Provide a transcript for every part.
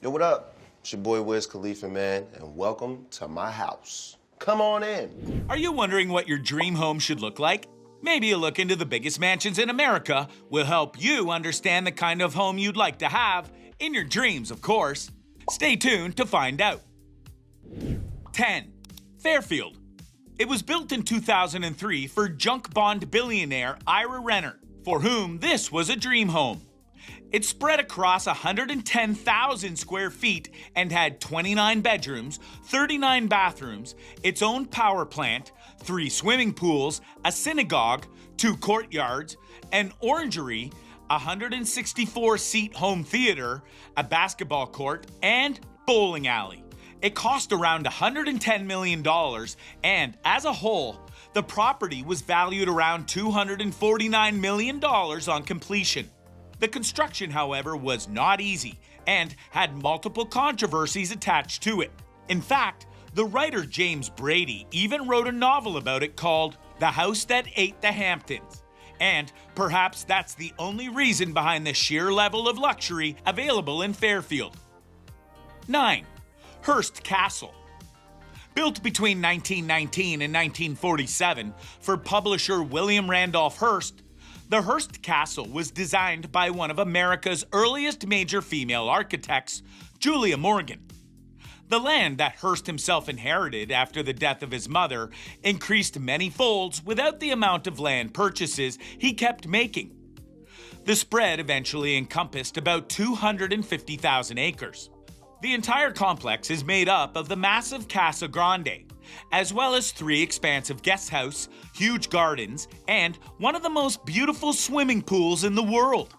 Yo, what up? It's your boy Wiz Khalifa, man, and welcome to my house. Come on in. Are you wondering what your dream home should look like? Maybe a look into the biggest mansions in America will help you understand the kind of home you'd like to have, in your dreams, of course. Stay tuned to find out. 10. Fairfield. It was built in 2003 for junk bond billionaire Ira Renner, for whom this was a dream home. It spread across 110,000 square feet and had 29 bedrooms, 39 bathrooms, its own power plant, 3 swimming pools, a synagogue, 2 courtyards, an orangery, a 164-seat home theater, a basketball court, and bowling alley. It cost around $110 million, and as a whole, the property was valued around $249 million on completion. The construction, however, was not easy and had multiple controversies attached to it. In fact, the writer James Brady even wrote a novel about it called The House That Ate the Hamptons. And perhaps that's the only reason behind the sheer level of luxury available in Fairfield. 9. Hearst Castle. Built between 1919 and 1947 for publisher William Randolph Hearst, the Hearst Castle was designed by one of America's earliest major female architects, Julia Morgan. The land that Hearst himself inherited after the death of his mother increased many folds without the amount of land purchases he kept making. The spread eventually encompassed about 250,000 acres. The entire complex is made up of the massive Casa Grande, as well as 3 expansive guest house, huge gardens, and one of the most beautiful swimming pools in the world,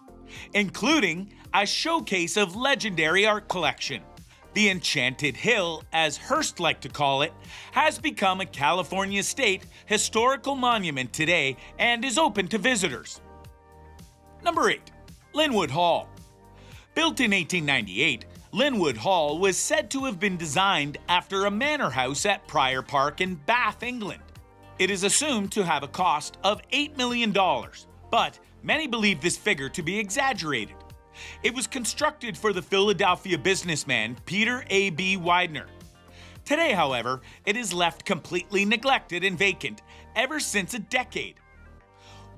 including a showcase of legendary art collection. The Enchanted Hill, as Hearst liked to call it, has become a California State historical monument today and is open to visitors. Number 8. Linwood Hall. Built in 1898, Linwood Hall was said to have been designed after a manor house at Prior Park in Bath, England. It is assumed to have a cost of $8 million, but many believe this figure to be exaggerated. It was constructed for the Philadelphia businessman Peter A.B. Widener. Today, however, it is left completely neglected and vacant ever since a decade.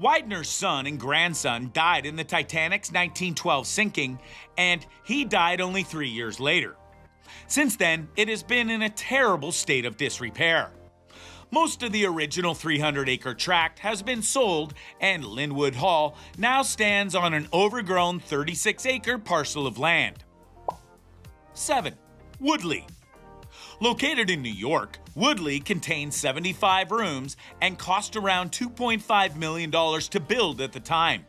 Widener's son and grandson died in the Titanic's 1912 sinking, and he died only 3 years later. Since then, it has been in a terrible state of disrepair. Most of the original 300-acre tract has been sold, and Linwood Hall now stands on an overgrown 36-acre parcel of land. 7. Woodley. Located in New York, Woodley contains 75 rooms and cost around $2.5 million to build at the time.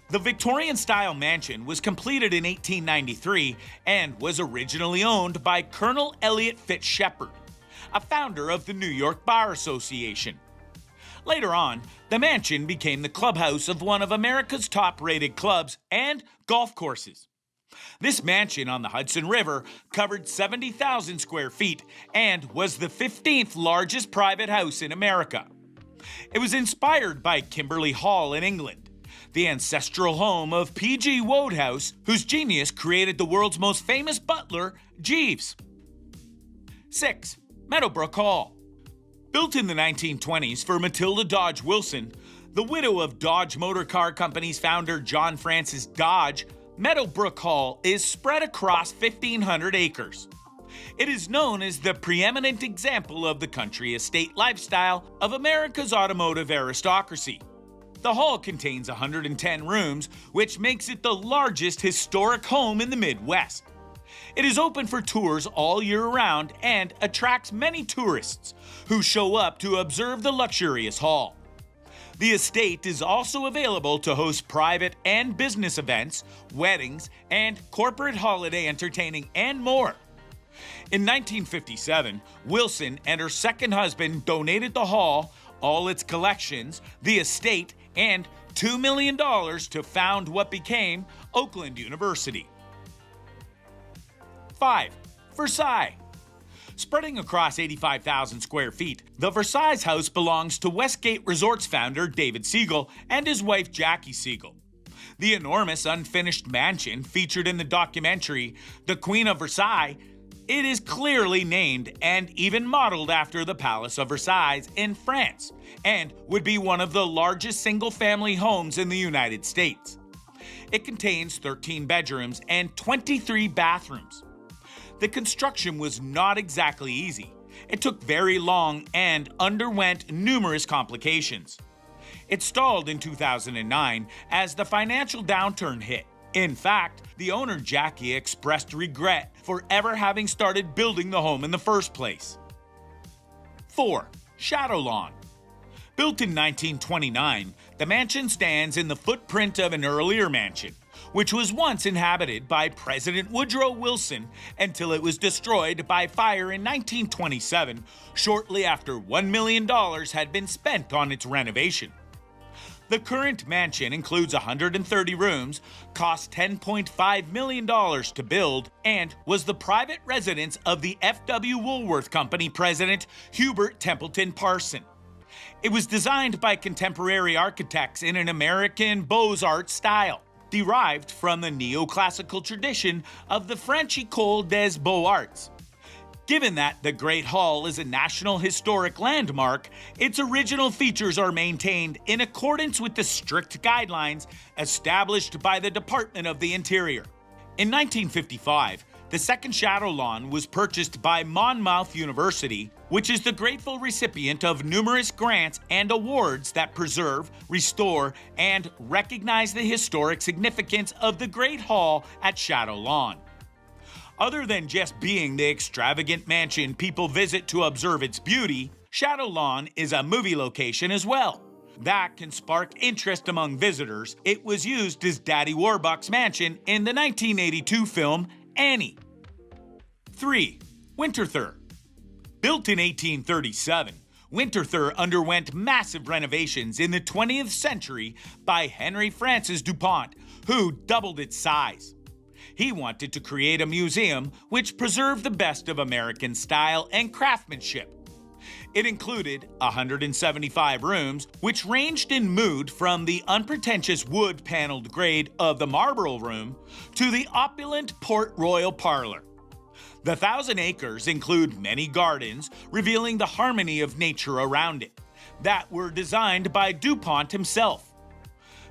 The Victorian-style mansion was completed in 1893 and was originally owned by Colonel Elliot Fitzshepard, a founder of the New York Bar Association. Later on, the mansion became the clubhouse of one of America's top-rated clubs and golf courses. This mansion on the Hudson River covered 70,000 square feet and was the 15th largest private house in America. It was inspired by Kimberley Hall in England, the ancestral home of P.G. Wodehouse, whose genius created the world's most famous butler, Jeeves. 6. Meadowbrook Hall. Built in the 1920s for Matilda Dodge Wilson, the widow of Dodge Motor Car Company's founder John Francis Dodge, Meadowbrook Hall is spread across 1,500 acres. It is known as the preeminent example of the country estate lifestyle of America's automotive aristocracy. The hall contains 110 rooms, which makes it the largest historic home in the Midwest. It is open for tours all year round and attracts many tourists who show up to observe the luxurious hall. The estate is also available to host private and business events, weddings, and corporate holiday entertaining, and more. In 1957, Wilson and her second husband donated the hall, all its collections, the estate, and $2 million to found what became Oakland University. 5. Versailles. Spreading across 85,000 square feet, the Versailles house belongs to Westgate Resorts founder David Siegel and his wife Jackie Siegel. The enormous unfinished mansion featured in the documentary The Queen of Versailles, it is clearly named and even modeled after the Palace of Versailles in France, and would be one of the largest single-family homes in the United States. It contains 13 bedrooms and 23 bathrooms. The construction was not exactly easy. It took very long and underwent numerous complications. It stalled in 2009 as the financial downturn hit. In fact, the owner Jackie expressed regret for ever having started building the home in the first place. 4. Shadow Lawn. Built in 1929, the mansion stands in the footprint of an earlier mansion, which was once inhabited by President Woodrow Wilson until it was destroyed by fire in 1927, shortly after $1 million had been spent on its renovation. The current mansion includes 130 rooms, cost $10.5 million to build, and was the private residence of the F.W. Woolworth Company president Hubert Templeton Parson. It was designed by contemporary architects in an American Beaux-Arts style, derived from the neoclassical tradition of the French École des Beaux-Arts. Given that the Great Hall is a National Historic Landmark, its original features are maintained in accordance with the strict guidelines established by the Department of the Interior. In 1955, the second Shadow Lawn was purchased by Monmouth University, which is the grateful recipient of numerous grants and awards that preserve, restore, and recognize the historic significance of the Great Hall at Shadow Lawn. Other than just being the extravagant mansion people visit to observe its beauty, Shadow Lawn is a movie location as well. That can spark interest among visitors. It was used as Daddy Warbucks' mansion in the 1982 film Annie. 3. Winterthur. Built in 1837, Winterthur underwent massive renovations in the 20th century by Henry Francis DuPont, who doubled its size. He wanted to create a museum which preserved the best of American style and craftsmanship. It included 175 rooms, which ranged in mood from the unpretentious wood-paneled grade of the Marlborough Room to the opulent Port Royal Parlor. The 1,000 acres include many gardens, revealing the harmony of nature around it, that were designed by DuPont himself.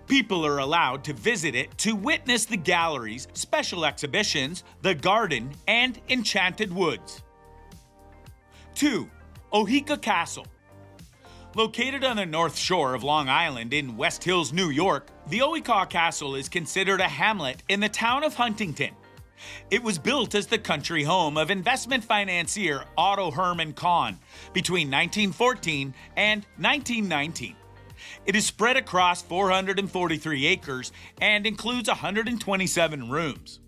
People are allowed to visit it to witness the galleries, special exhibitions, the garden, and enchanted woods. 2. Oheka Castle. Located on the north shore of Long Island in West Hills, New York, the Oheka Castle is considered a hamlet in the town of Huntington. It was built as the country home of investment financier Otto Herman Kahn between 1914 and 1919. It is spread across 443 acres and includes 127 rooms.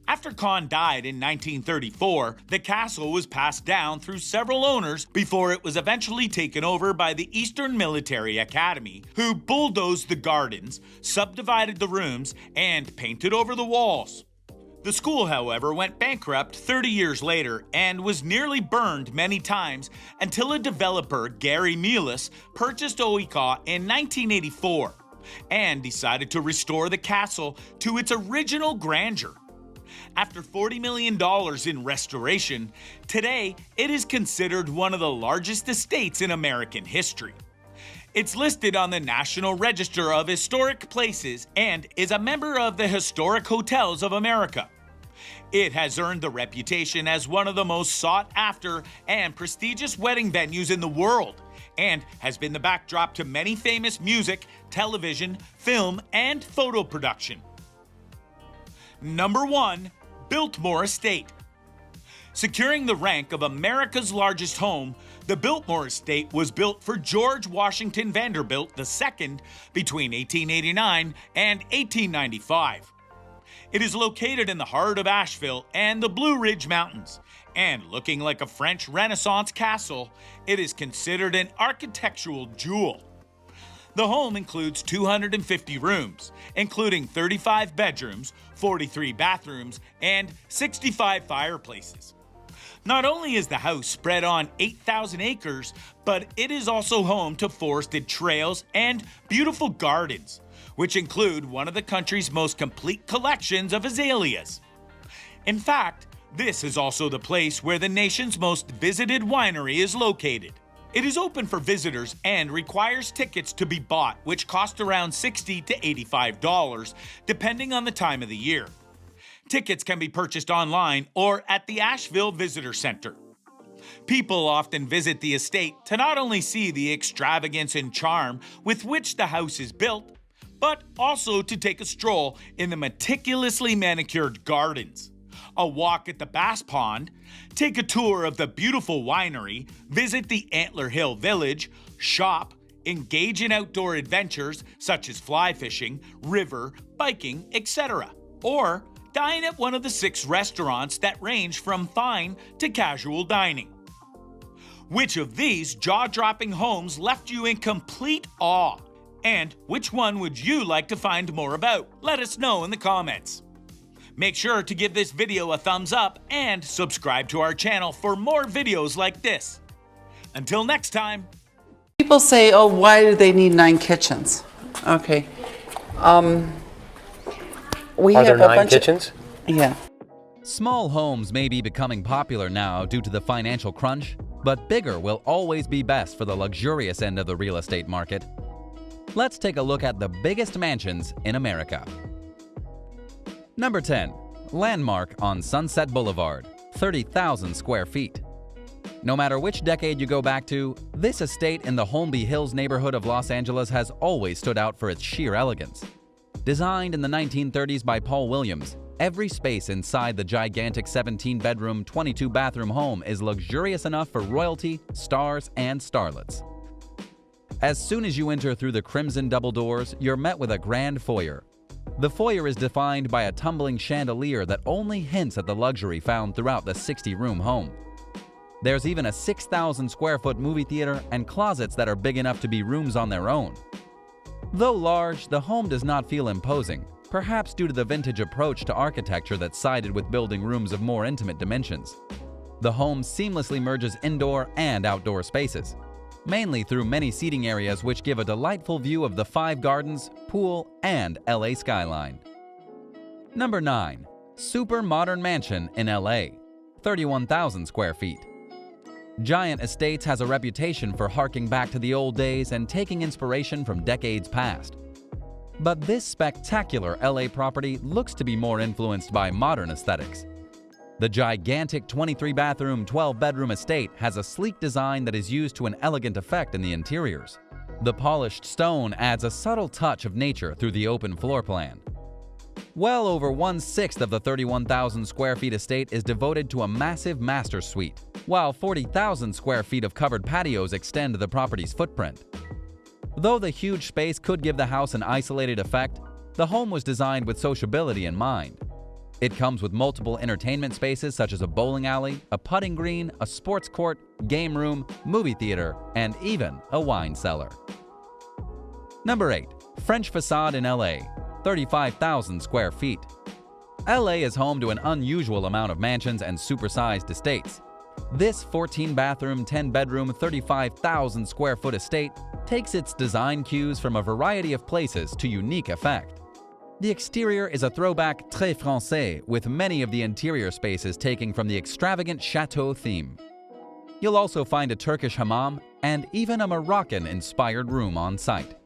After Kahn died in 1934, the castle was passed down through several owners before it was eventually taken over by the Eastern Military Academy, who bulldozed the gardens, subdivided the rooms, and painted over the walls. The school, however, went bankrupt 30 years later and was nearly burned many times until a developer, Gary Mielis, purchased Oheka in 1984 and decided to restore the castle to its original grandeur. After $40 million in restoration, today it is considered one of the largest estates in American history. It's listed on the National Register of Historic Places and is a member of the Historic Hotels of America. It has earned the reputation as one of the most sought-after and prestigious wedding venues in the world, and has been the backdrop to many famous music, television, film, and photo production. Number 1. Biltmore Estate. Securing the rank of America's largest home, the Biltmore Estate was built for George Washington Vanderbilt II between 1889 and 1895. It is located in the heart of Asheville and the Blue Ridge Mountains, and looking like a French Renaissance castle, it is considered an architectural jewel. The home includes 250 rooms, including 35 bedrooms, 43 bathrooms, and 65 fireplaces. Not only is the house spread on 8,000 acres, but it is also home to forested trails and beautiful gardens, which include one of the country's most complete collections of azaleas. In fact, this is also the place where the nation's most visited winery is located. It is open for visitors and requires tickets to be bought, which cost around $60 to $85, depending on the time of the year. Tickets can be purchased online or at the Asheville Visitor Center. People often visit the estate to not only see the extravagance and charm with which the house is built, but also to take a stroll in the meticulously manicured gardens, a walk at the Bass Pond, take a tour of the beautiful winery, visit the Antler Hill Village, shop, engage in outdoor adventures such as fly fishing, river, biking, etc., or dine at one of the 6 restaurants that range from fine to casual dining. Which of these jaw-dropping homes left you in complete awe? And which one would you like to find more about? Let us know in the comments. Make sure to give this video a thumbs up and subscribe to our channel for more videos like this. Until next time. People say, oh, why do they need 9 kitchens? Okay. We Are have there a 9 bunch kitchens? Yeah. Small homes may be becoming popular now due to the financial crunch, but bigger will always be best for the luxurious end of the real estate market. Let's take a look at the biggest mansions in America. Number 10. Landmark on Sunset Boulevard, 30,000 square feet. No matter which decade you go back to, this estate in the Holmby Hills neighborhood of Los Angeles has always stood out for its sheer elegance. Designed in the 1930s by Paul Williams, every space inside the gigantic 17-bedroom, 22-bathroom home is luxurious enough for royalty, stars, and starlets. As soon as you enter through the crimson double doors, you're met with a grand foyer. The foyer is defined by a tumbling chandelier that only hints at the luxury found throughout the 60-room home. There's even a 6,000-square-foot movie theater and closets that are big enough to be rooms on their own. Though large, the home does not feel imposing, perhaps due to the vintage approach to architecture that sided with building rooms of more intimate dimensions. The home seamlessly merges indoor and outdoor spaces, mainly through many seating areas which give a delightful view of the 5 gardens, pool, and LA skyline. Number 9. Super modern mansion in LA, 31,000 square feet. Giant Estates has a reputation for harking back to the old days and taking inspiration from decades past. But this spectacular LA property looks to be more influenced by modern aesthetics. The gigantic 23-bathroom, 12-bedroom estate has a sleek design that is used to an elegant effect in the interiors. The polished stone adds a subtle touch of nature through the open floor plan. Well over 1/6 of the 31,000 square feet estate is devoted to a massive master suite, while 40,000 square feet of covered patios extend the property's footprint. Though the huge space could give the house an isolated effect, the home was designed with sociability in mind. It comes with multiple entertainment spaces such as a bowling alley, a putting green, a sports court, game room, movie theater, and even a wine cellar. Number 8. French Facade in LA, 35,000 square feet. LA is home to an unusual amount of mansions and supersized estates. This 14-bathroom, 10-bedroom, 35,000 square foot estate takes its design cues from a variety of places to unique effect. The exterior is a throwback très français, with many of the interior spaces taking from the extravagant chateau theme. You'll also find a Turkish hammam and even a Moroccan-inspired room on site.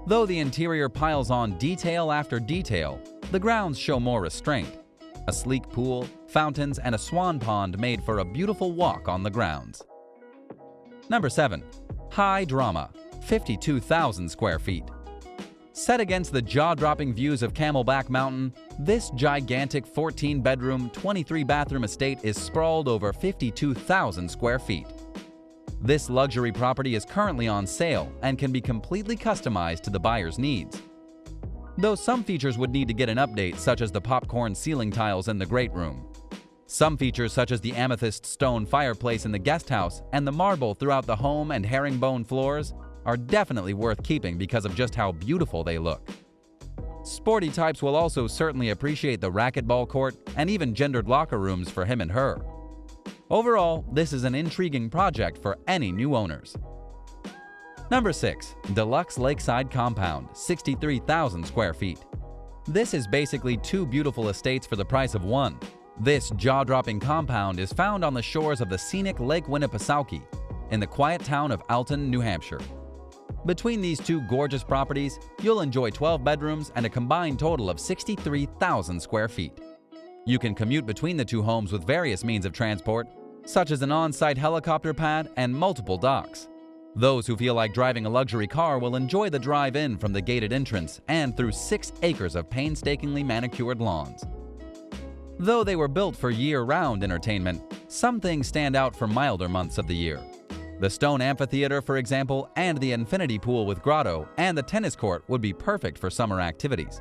Though the interior piles on detail after detail, the grounds show more restraint. A sleek pool, fountains, and a swan pond made for a beautiful walk on the grounds. Number 7. High Drama, 52,000 square feet. Set against the jaw-dropping views of Camelback Mountain, this gigantic 14-bedroom, 23-bathroom estate is sprawled over 52,000 square feet. This luxury property is currently on sale and can be completely customized to the buyer's needs. Though some features would need to get an update, such as the popcorn ceiling tiles in the great room. Some features, such as the amethyst stone fireplace in the guest house and the marble throughout the home and herringbone floors, are definitely worth keeping because of just how beautiful they look. Sporty types will also certainly appreciate the racquetball court and even gendered locker rooms for him and her. Overall, this is an intriguing project for any new owners. Number 6. Deluxe Lakeside Compound, 63,000 square feet. This is basically 2 beautiful estates for the price of one. This jaw-dropping compound is found on the shores of the scenic Lake Winnipesaukee in the quiet town of Alton, New Hampshire. Between these 2 gorgeous properties, you'll enjoy 12 bedrooms and a combined total of 63,000 square feet. You can commute between the 2 homes with various means of transport, such as an on-site helicopter pad and multiple docks. Those who feel like driving a luxury car will enjoy the drive-in from the gated entrance and through 6 acres of painstakingly manicured lawns. Though they were built for year-round entertainment, some things stand out for milder months of the year. The stone amphitheater, for example, and the infinity pool with grotto and the tennis court would be perfect for summer activities.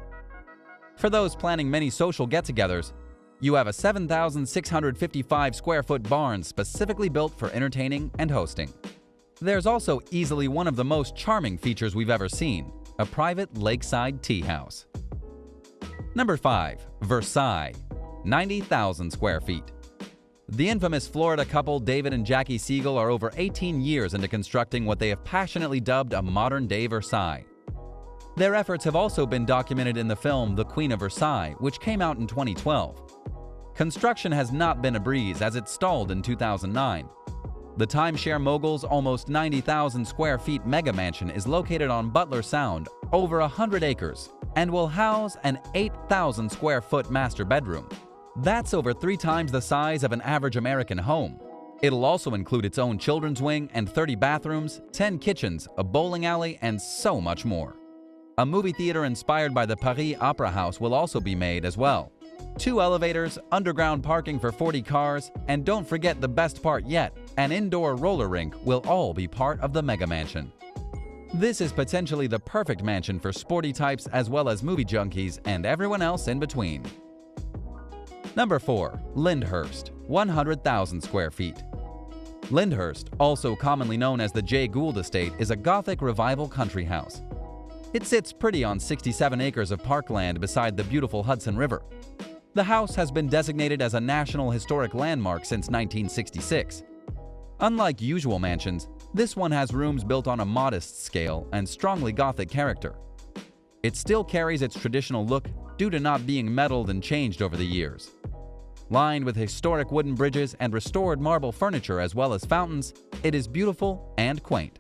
For those planning many social get-togethers, you have a 7,655 square foot barn specifically built for entertaining and hosting. There's also easily one of the most charming features we've ever seen, a private lakeside tea house. Number 5. Versailles, 90,000 square feet. The infamous Florida couple David and Jackie Siegel are over 18 years into constructing what they have passionately dubbed a modern-day Versailles. Their efforts have also been documented in the film The Queen of Versailles, which came out in 2012. Construction has not been a breeze as it stalled in 2009. The timeshare mogul's almost 90,000 square feet mega mansion is located on Butler Sound, over 100 acres, and will house an 8,000 square foot master bedroom. That's over 3 times the size of an average American home. It'll also include its own children's wing and 30 bathrooms, 10 kitchens, a bowling alley, and so much more. A movie theater inspired by the Paris Opera House will also be made as well. 2 elevators, underground parking for 40 cars, and don't forget the best part yet, an indoor roller rink will all be part of the mega mansion. This is potentially the perfect mansion for sporty types as well as movie junkies and everyone else in between. Number 4. Lyndhurst, 100,000 square feet. Lyndhurst, also commonly known as the Jay Gould Estate, is a Gothic revival country house. It sits pretty on 67 acres of parkland beside the beautiful Hudson River. The house has been designated as a National Historic Landmark since 1966. Unlike usual mansions, this one has rooms built on a modest scale and strongly Gothic character. It still carries its traditional look due to not being metalled and changed over the years. Lined with historic wooden bridges and restored marble furniture as well as fountains, it is beautiful and quaint.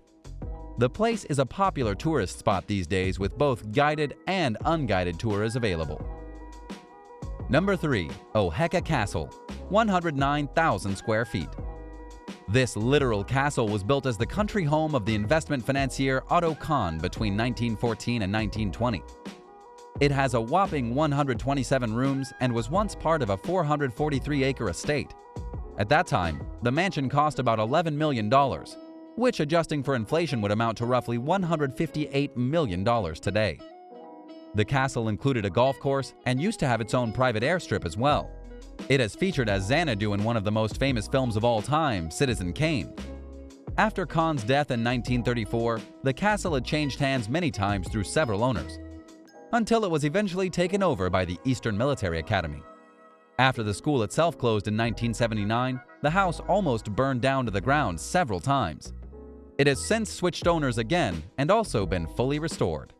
The place is a popular tourist spot these days with both guided and unguided tours available. Number 3. Oheka Castle, 109,000 square feet. This literal castle was built as the country home of the investment financier Otto Kahn between 1914 and 1920. It has a whopping 127 rooms and was once part of a 443-acre estate. At that time, the mansion cost about $11 million, which adjusting for inflation would amount to roughly $158 million today. The castle included a golf course and used to have its own private airstrip as well. It has featured as Xanadu in one of the most famous films of all time, Citizen Kane. After Kahn's death in 1934, the castle had changed hands many times through several owners, until it was eventually taken over by the Eastern Military Academy. After the school itself closed in 1979, the house almost burned down to the ground several times. It has since switched owners again and also been fully restored.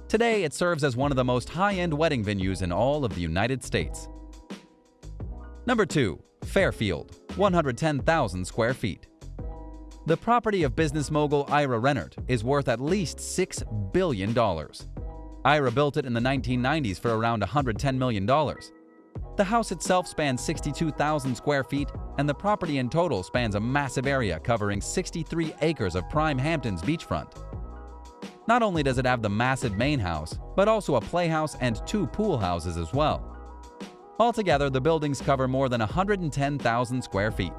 Today, it serves as one of the most high-end wedding venues in all of the United States. Number 2. Fairfield, 110,000 square feet. The property of business mogul Ira Rennert is worth at least $6 billion. Ira built it in the 1990s for around $110 million. The house itself spans 62,000 square feet, and the property in total spans a massive area covering 63 acres of prime Hamptons beachfront. Not only does it have the massive main house, but also a playhouse and 2 pool houses as well. Altogether, the buildings cover more than 110,000 square feet.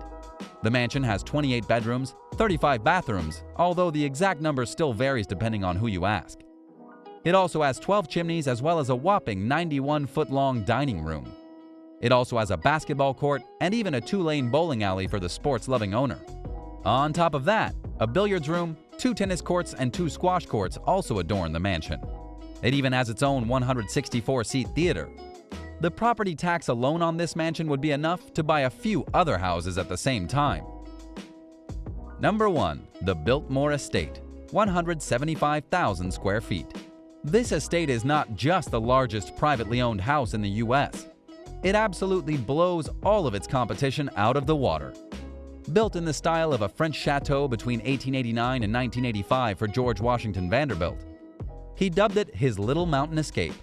The mansion has 28 bedrooms, 35 bathrooms, although the exact number still varies depending on who you ask. It also has 12 chimneys as well as a whopping 91-foot-long dining room. It also has a basketball court and even a 2-lane bowling alley for the sports-loving owner. On top of that, a billiards room, 2 tennis courts, and 2 squash courts also adorn the mansion. It even has its own 164-seat theater. The property tax alone on this mansion would be enough to buy a few other houses at the same time. Number 1. The Biltmore Estate, 175,000 square feet. This estate is not just the largest privately owned house in the US. It absolutely blows all of its competition out of the water. Built in the style of a French chateau between 1889 and 1985 for George Washington Vanderbilt, he dubbed it his Little Mountain Escape.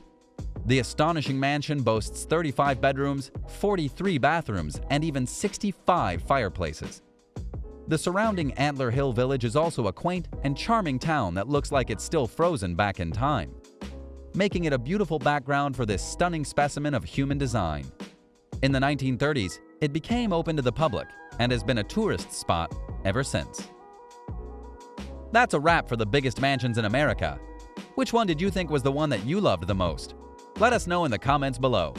The astonishing mansion boasts 35 bedrooms, 43 bathrooms, and even 65 fireplaces. The surrounding Antler Hill Village is also a quaint and charming town that looks like it's still frozen back in time, making it a beautiful background for this stunning specimen of human design. In the 1930s, it became open to the public and has been a tourist spot ever since. That's a wrap for the biggest mansions in America. Which one did you think was the one that you loved the most? Let us know in the comments below.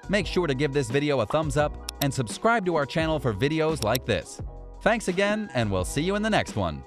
Make sure to give this video a thumbs up and subscribe to our channel for videos like this. Thanks again, and we'll see you in the next one.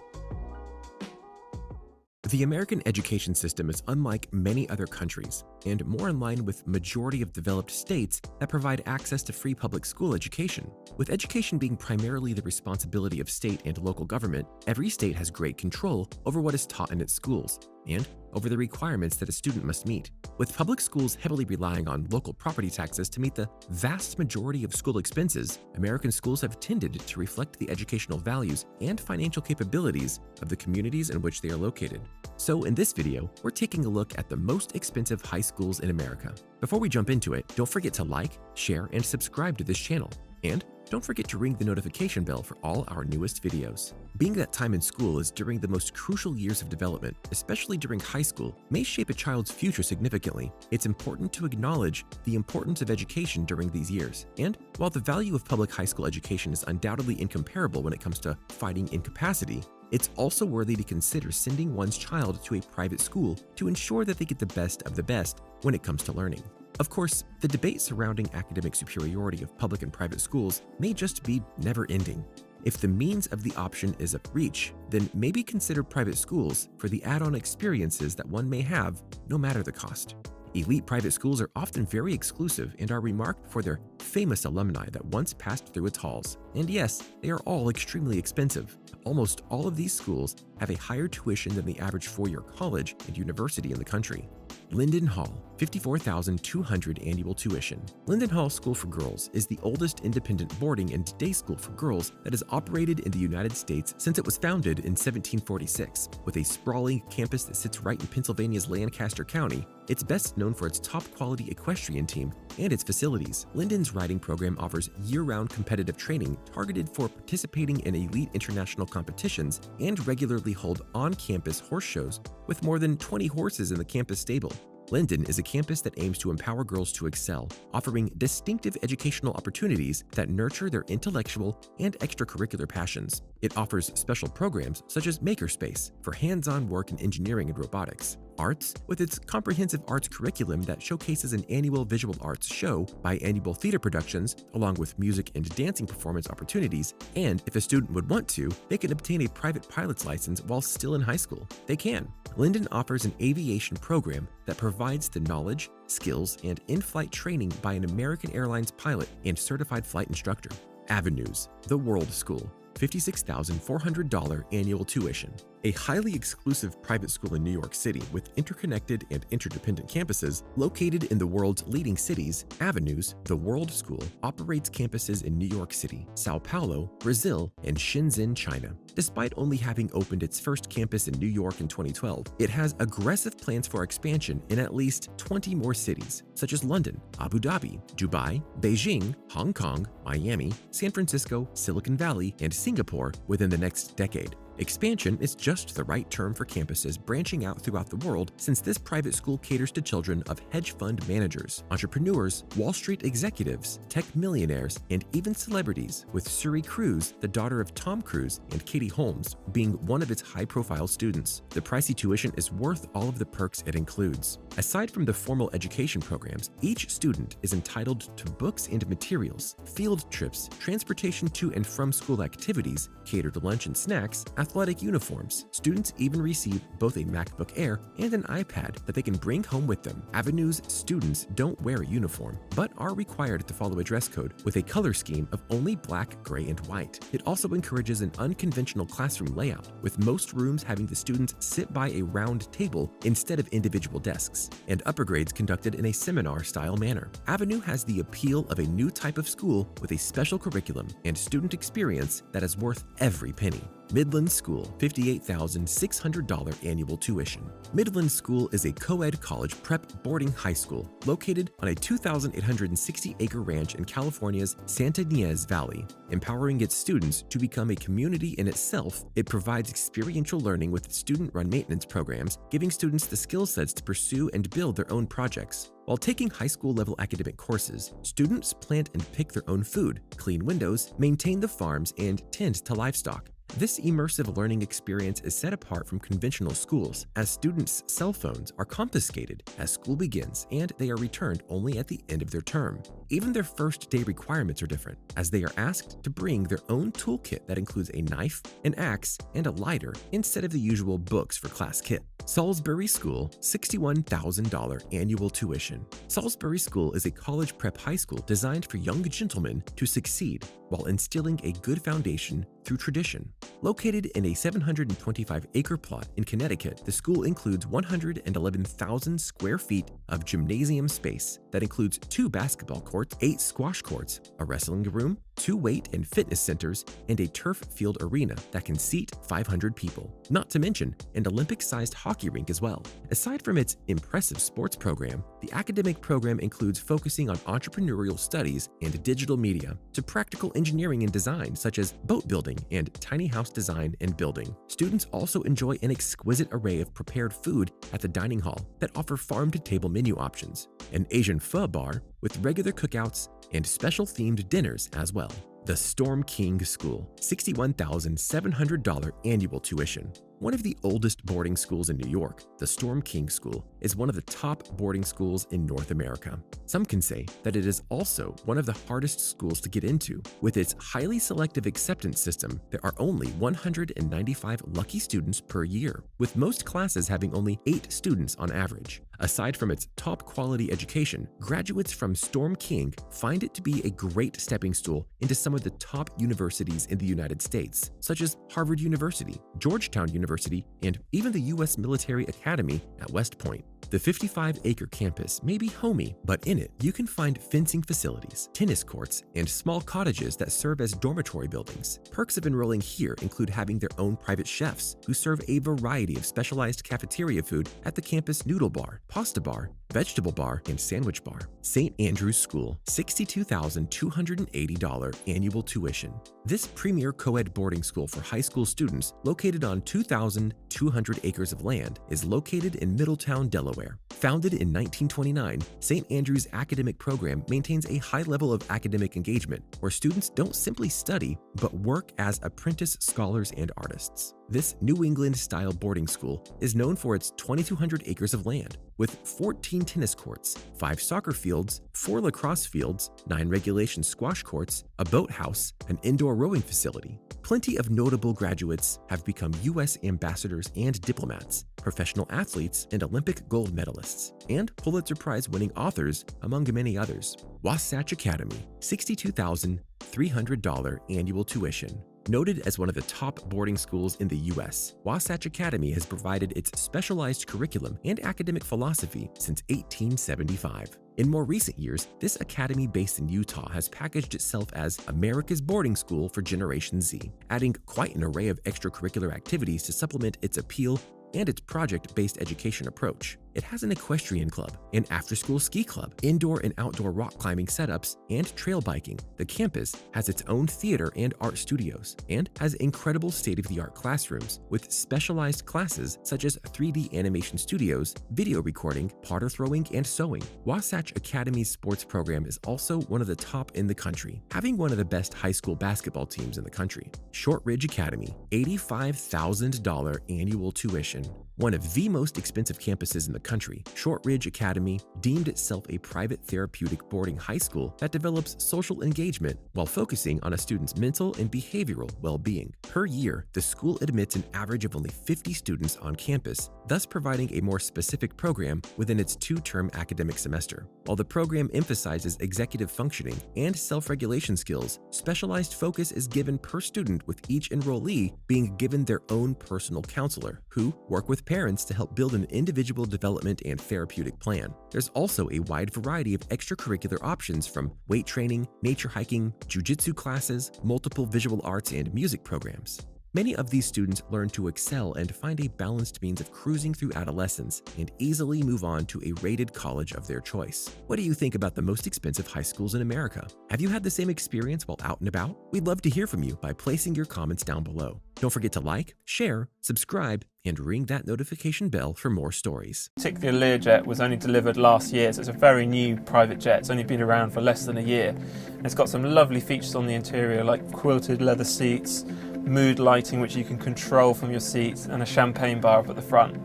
The American education system is unlike many other countries and more in line with majority of developed states that provide access to free public school education. With education being primarily the responsibility of state and local government, every state has great control over what is taught in its schools and over the requirements that a student must meet. With public schools heavily relying on local property taxes to meet the vast majority of school expenses, American schools have tended to reflect the educational values and financial capabilities of the communities in which they are located. So in this video, we're taking a look at the most expensive high schools in America. Before we jump into it, don't forget to like, share, and subscribe to this channel. And don't forget to ring the notification bell for all our newest videos. Being that time in school is during the most crucial years of development, especially during high school, may shape a child's future significantly. It's important to acknowledge the importance of education during these years. And while the value of public high school education is undoubtedly incomparable when it comes to fighting incapacity, it's also worthy to consider sending one's child to a private school to ensure that they get the best of the best when it comes to learning. Of course, the debate surrounding academic superiority of public and private schools may just be never-ending. If the means of the option is of reach, then maybe consider private schools for the add-on experiences that one may have, no matter the cost. Elite private schools are often very exclusive and are remarked for their famous alumni that once passed through its halls. And yes, they are all extremely expensive. Almost all of these schools have a higher tuition than the average four-year college and university in the country. Linden Hall, $54,200 annual tuition. Linden Hall School for Girls is the oldest independent boarding and day school for girls that has operated in the United States since it was founded in 1746. With a sprawling campus that sits right in Pennsylvania's Lancaster County, it's best known for its top-quality equestrian team and its facilities. Linden's riding program offers year-round competitive training targeted for participating in elite international competitions and regularly hold on-campus horse shows with more than 20 horses in the campus stable. Linden is a campus that aims to empower girls to excel, offering distinctive educational opportunities that nurture their intellectual and extracurricular passions. It offers special programs such as Makerspace for hands-on work in engineering and robotics, arts with its comprehensive arts curriculum that showcases an annual visual arts show, biannual theater productions, along with music and dancing performance opportunities, and if a student would want to, they can obtain a private pilot's license while still in high school. They can. Linden offers an aviation program that provides the knowledge, skills, and in-flight training by an American Airlines pilot and certified flight instructor. Avenues, the World School, $56,400 annual tuition. A highly exclusive private school in New York City with interconnected and interdependent campuses located in the world's leading cities, Avenues, the World School, operates campuses in New York City, Sao Paulo, Brazil, and Shenzhen, China. Despite only having opened its first campus in New York in 2012, it has aggressive plans for expansion in at least 20 more cities, such as London, Abu Dhabi, Dubai, Beijing, Hong Kong, Miami, San Francisco, Silicon Valley, and Singapore within the next decade. Expansion is just the right term for campuses branching out throughout the world, since this private school caters to children of hedge fund managers, entrepreneurs, Wall Street executives, tech millionaires, and even celebrities, with Suri Cruise, the daughter of Tom Cruise, and Katie Holmes, being one of its high-profile students. The pricey tuition is worth all of the perks it includes. Aside from the formal education programs, each student is entitled to books and materials, field trips, transportation to and from school activities, catered lunch and snacks, athletic uniforms. Students even receive both a MacBook Air and an iPad that they can bring home with them. Avenue's students don't wear a uniform, but are required to follow a dress code with a color scheme of only black, gray, and white. It also encourages an unconventional classroom layout, with most rooms having the students sit by a round table instead of individual desks, and upper grades conducted in a seminar-style manner. Avenue has the appeal of a new type of school with a special curriculum and student experience that is worth every penny. Midland School, $58,600 annual tuition. Midland School is a co-ed college prep boarding high school located on a 2,860-acre ranch in California's Santa Ynez Valley. Empowering its students to become a community in itself, it provides experiential learning with student-run maintenance programs, giving students the skill sets to pursue and build their own projects. While taking high school-level academic courses, students plant and pick their own food, clean windows, maintain the farms, and tend to livestock. This immersive learning experience is set apart from conventional schools, as students' cell phones are confiscated as school begins and they are returned only at the end of their term. Even their first day requirements are different, as they are asked to bring their own toolkit that includes a knife, an axe, and a lighter instead of the usual books for class kit. Salisbury School, $61,000 annual tuition. Salisbury School is a college prep high school designed for young gentlemen to succeed while instilling a good foundation through tradition. Located in a 725-acre plot in Connecticut, the school includes 111,000 square feet of gymnasium space that includes 2 basketball courts, 8 squash courts, a wrestling room, 2 weight and fitness centers, and a turf field arena that can seat 500 people. Not to mention an Olympic-sized hockey rink as well. Aside from its impressive sports program, the academic program includes focusing on entrepreneurial studies and digital media to practical engineering and design such as boat building and tiny house design and building. Students also enjoy an exquisite array of prepared food at the dining hall that offer farm-to-table menu options, an Asian pho bar with regular cookouts, and special themed dinners as well. The Storm King School, $61,700 annual tuition. One of the oldest boarding schools in New York, the Storm King School is one of the top boarding schools in North America. Some can say that it is also one of the hardest schools to get into. With its highly selective acceptance system, there are only 195 lucky students per year, with most classes having only 8 students on average. Aside from its top quality education, graduates from Storm King find it to be a great stepping stool into some of the top universities in the United States, such as Harvard University, Georgetown University, and even the U.S. Military Academy at West Point. The 55-acre campus may be homey, but in it you can find fencing facilities, tennis courts, and small cottages that serve as dormitory buildings. Perks of enrolling here include having their own private chefs who serve a variety of specialized cafeteria food at the campus noodle bar, pasta bar, vegetable bar, and sandwich bar. St. Andrew's School, $62,280 annual tuition. This premier co-ed boarding school for high school students, located on 2,200 acres of land, is located in Middletown, Delaware. Founded in 1929, St. Andrew's academic program maintains a high level of academic engagement where students don't simply study, but work as apprentice scholars and artists. This New England-style boarding school is known for its 2,200 acres of land, with 14 tennis courts, 5 soccer fields, 4 lacrosse fields, 9 regulation squash courts, a boathouse, an indoor rowing facility. Plenty of notable graduates have become U.S. ambassadors and diplomats, professional athletes, and Olympic gold medalists, and Pulitzer Prize-winning authors, among many others. Wasatch Academy, $62,300 annual tuition. Noted as one of the top boarding schools in the U.S., Wasatch Academy has provided its specialized curriculum and academic philosophy since 1875. In more recent years, this academy based in Utah has packaged itself as America's boarding school for Generation Z, adding quite an array of extracurricular activities to supplement its appeal and its project-based education approach. It has an equestrian club, an after-school ski club, indoor and outdoor rock climbing setups, and trail biking. The campus has its own theater and art studios, and has incredible state-of-the-art classrooms with specialized classes such as 3D animation studios, video recording, potter throwing, and sewing. Wasatch Academy's sports program is also one of the top in the country, having one of the best high school basketball teams in the country. Shortridge Academy, $85,000 annual tuition. one of the most expensive campuses in the country, Shortridge Academy deemed itself a private therapeutic boarding high school that develops social engagement while focusing on a student's mental and behavioral well-being. Per year, the school admits an average of only 50 students on campus, thus providing a more specific program within its 2-term academic semester. While the program emphasizes executive functioning and self-regulation skills, specialized focus is given per student, with each enrollee being given their own personal counselor, who work with parents to help build an individual development and therapeutic plan. There's also a wide variety of extracurricular options, from weight training, nature hiking, jiu-jitsu classes, multiple visual arts and music programs. Many of these students learn to excel and find a balanced means of cruising through adolescence and easily move on to a rated college of their choice. What do you think about the most expensive high schools in America? Have you had the same experience while out and about? We'd love to hear from you by placing your comments down below. Don't forget to like, share, subscribe, and ring that notification bell for more stories. Particularly Learjet was only delivered last year, so it's a very new private jet. It's only been around for less than a year. And it's got some lovely features on the interior, like quilted leather seats, mood lighting which you can control from your seats, and a champagne bar up at the front.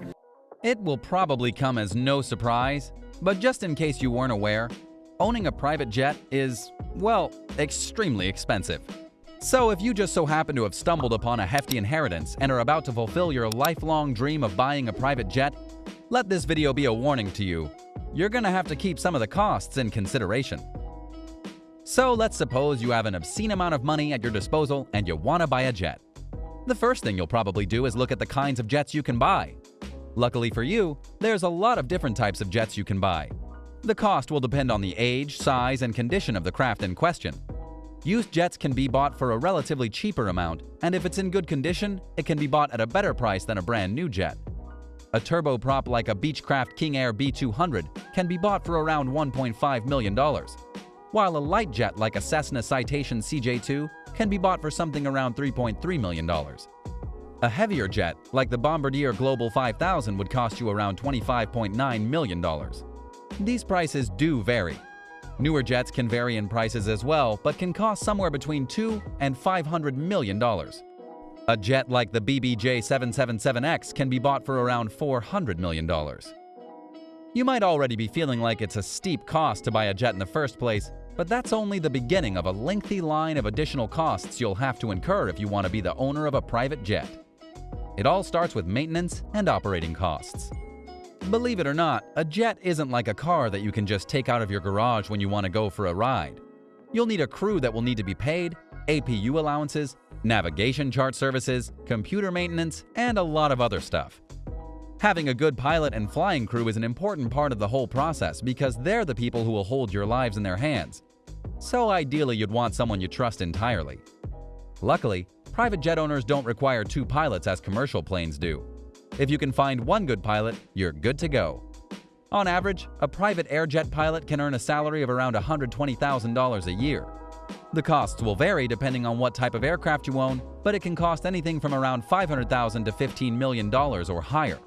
It will probably come as no surprise, but just in case you weren't aware, owning a private jet is, well, extremely expensive. So if you just so happen to have stumbled upon a hefty inheritance and are about to fulfill your lifelong dream of buying a private jet, let this video be a warning to you. You're gonna have to keep some of the costs in consideration. So let's suppose you have an obscene amount of money at your disposal and you want to buy a jet. The first thing you'll probably do is look at the kinds of jets you can buy. Luckily for you, there's a lot of different types of jets you can buy. The cost will depend on the age, size, and condition of the craft in question. Used jets can be bought for a relatively cheaper amount, and if it's in good condition, it can be bought at a better price than a brand new jet. A turboprop like a Beechcraft King Air B200 can be bought for around $1.5 million. While a light jet like a Cessna Citation CJ2 can be bought for something around $3.3 million. A heavier jet like the Bombardier Global 5000 would cost you around $25.9 million. These prices do vary. Newer jets can vary in prices as well, but can cost somewhere between $200 and $500 million. A jet like the BBJ 777X can be bought for around $400 million. You might already be feeling like it's a steep cost to buy a jet in the first place, but that's only the beginning of a lengthy line of additional costs you'll have to incur if you want to be the owner of a private jet. It all starts with maintenance and operating costs. Believe it or not, a jet isn't like a car that you can just take out of your garage when you want to go for a ride. You'll need a crew that will need to be paid, APU allowances, navigation chart services, computer maintenance, and a lot of other stuff. Having a good pilot and flying crew is an important part of the whole process because they're the people who will hold your lives in their hands. So ideally, you'd want someone you trust entirely. Luckily, private jet owners don't require 2 pilots as commercial planes do. If you can find one good pilot, you're good to go. On average, a private air jet pilot can earn a salary of around $120,000 a year. The costs will vary depending on what type of aircraft you own, but it can cost anything from around $500,000 to $15 million or higher.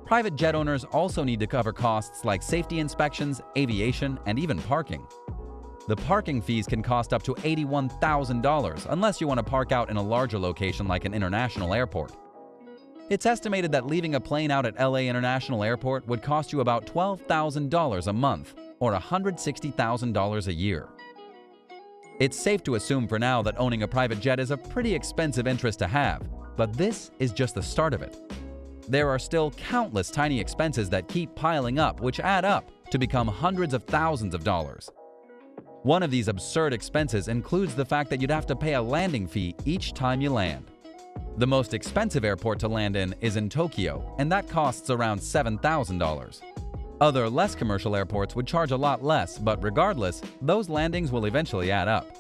Private jet owners also need to cover costs like safety inspections, aviation, and even parking. The parking fees can cost up to $81,000 unless you want to park out in a larger location like an international airport. It's estimated that leaving a plane out at LA International Airport would cost you about $12,000 a month, or $160,000 a year. It's safe to assume for now that owning a private jet is a pretty expensive interest to have, but this is just the start of it. There are still countless tiny expenses that keep piling up, which add up to become hundreds of thousands of dollars. One of these absurd expenses includes the fact that you'd have to pay a landing fee each time you land. The most expensive airport to land in is in Tokyo, and that costs around $7,000. Other less commercial airports would charge a lot less, but regardless, those landings will eventually add up.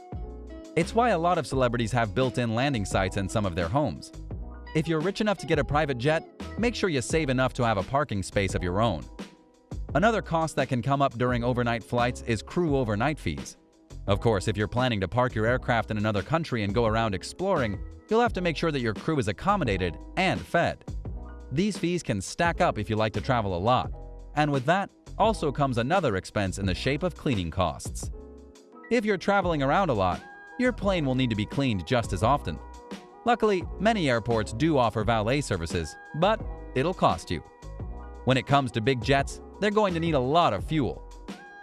It's why a lot of celebrities have built-in landing sites in some of their homes. If you're rich enough to get a private jet, make sure you save enough to have a parking space of your own. Another cost that can come up during overnight flights is crew overnight fees. Of course, if you're planning to park your aircraft in another country and go around exploring, you'll have to make sure that your crew is accommodated and fed. These fees can stack up if you like to travel a lot, and with that also comes another expense in the shape of cleaning costs. If you're traveling around a lot, your plane will need to be cleaned just as often. Luckily, many airports do offer valet services, but it'll cost you. When it comes to big jets, they're going to need a lot of fuel.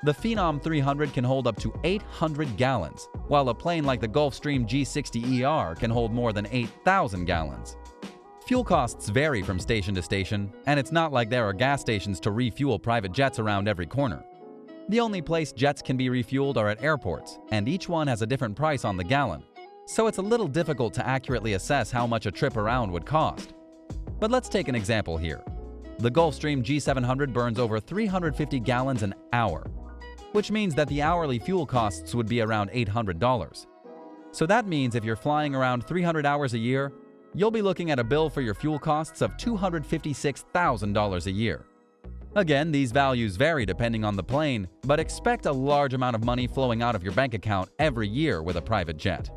The Phenom 300 can hold up to 800 gallons, while a plane like the Gulfstream G60ER can hold more than 8,000 gallons. Fuel costs vary from station to station, and it's not like there are gas stations to refuel private jets around every corner. The only place jets can be refueled are at airports, and each one has a different price on the gallon, so it's a little difficult to accurately assess how much a trip around would cost. But let's take an example here. The Gulfstream G700 burns over 350 gallons an hour, which means that the hourly fuel costs would be around $800. So that means if you're flying around 300 hours a year, you'll be looking at a bill for your fuel costs of $256,000 a year. Again, these values vary depending on the plane, but expect a large amount of money flowing out of your bank account every year with a private jet.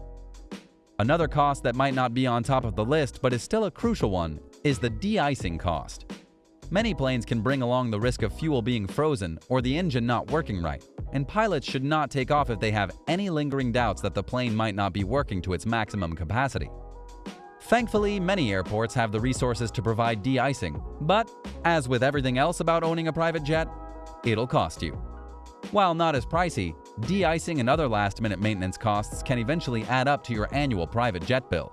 Another cost that might not be on top of the list but is still a crucial one is the de-icing cost. Many planes can bring along the risk of fuel being frozen or the engine not working right, and pilots should not take off if they have any lingering doubts that the plane might not be working to its maximum capacity. Thankfully, many airports have the resources to provide de-icing, but as with everything else about owning a private jet, it'll cost you. While not as pricey, de-icing and other last-minute maintenance costs can eventually add up to your annual private jet bill.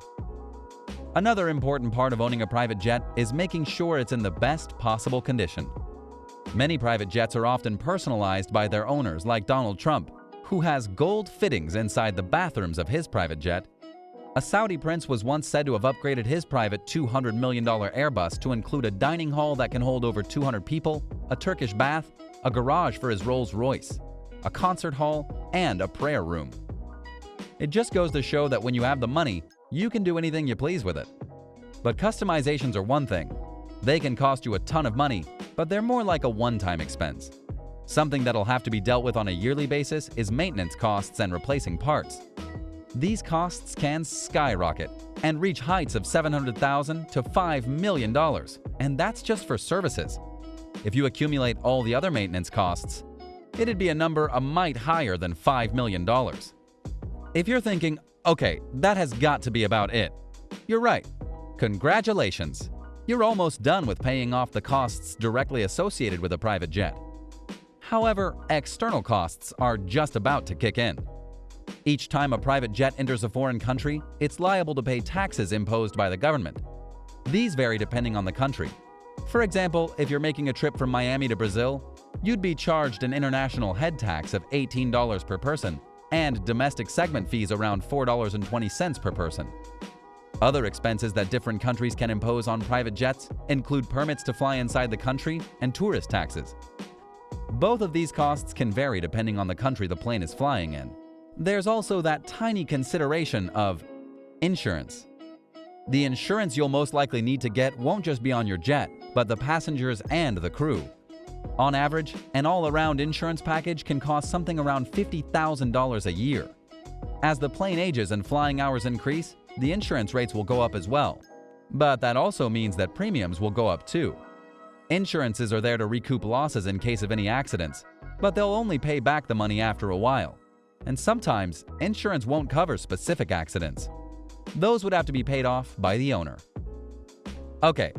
Another important part of owning a private jet is making sure it's in the best possible condition. Many private jets are often personalized by their owners, like Donald Trump, who has gold fittings inside the bathrooms of his private jet. A Saudi prince was once said to have upgraded his private $200 million Airbus to include a dining hall that can hold over 200 people, a Turkish bath, a garage for his Rolls-Royce, a concert hall, and a prayer room. It just goes to show that when you have the money, you can do anything you please with it. But customizations are one thing. They can cost you a ton of money, but they're more like a one-time expense. Something that'll have to be dealt with on a yearly basis is maintenance costs and replacing parts. These costs can skyrocket and reach heights of $700,000 to $5 million, and that's just for services. If you accumulate all the other maintenance costs, it'd be a number a mite higher than $5 million. If you're thinking, okay, that has got to be about it, you're right. Congratulations! You're almost done with paying off the costs directly associated with a private jet. However, external costs are just about to kick in. Each time a private jet enters a foreign country, it's liable to pay taxes imposed by the government. These vary depending on the country. For example, if you're making a trip from Miami to Brazil, you'd be charged an international head tax of $18 per person and domestic segment fees around $4.20 per person. Other expenses that different countries can impose on private jets include permits to fly inside the country and tourist taxes. Both of these costs can vary depending on the country the plane is flying in. There's also that tiny consideration of insurance. The insurance you'll most likely need to get won't just be on your jet, but the passengers and the crew. On average, an all-around insurance package can cost something around $50,000 a year. As the plane ages and flying hours increase, the insurance rates will go up as well. But that also means that premiums will go up too. Insurances are there to recoup losses in case of any accidents, but they'll only pay back the money after a while. And sometimes, insurance won't cover specific accidents. Those would have to be paid off by the owner. Okay,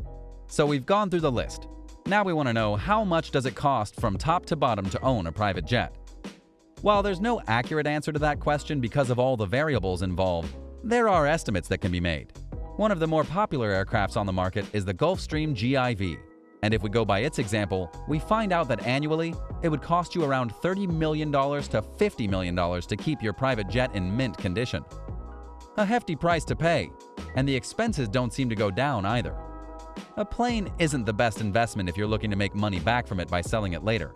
so we've gone through the list. Now we want to know, how much does it cost from top to bottom to own a private jet? While there's no accurate answer to that question because of all the variables involved, there are estimates that can be made. One of the more popular aircrafts on the market is the Gulfstream GIV. And if we go by its example, we find out that annually, it would cost you around $30 million to $50 million to keep your private jet in mint condition. A hefty price to pay, and the expenses don't seem to go down either. A plane isn't the best investment if you're looking to make money back from it by selling it later.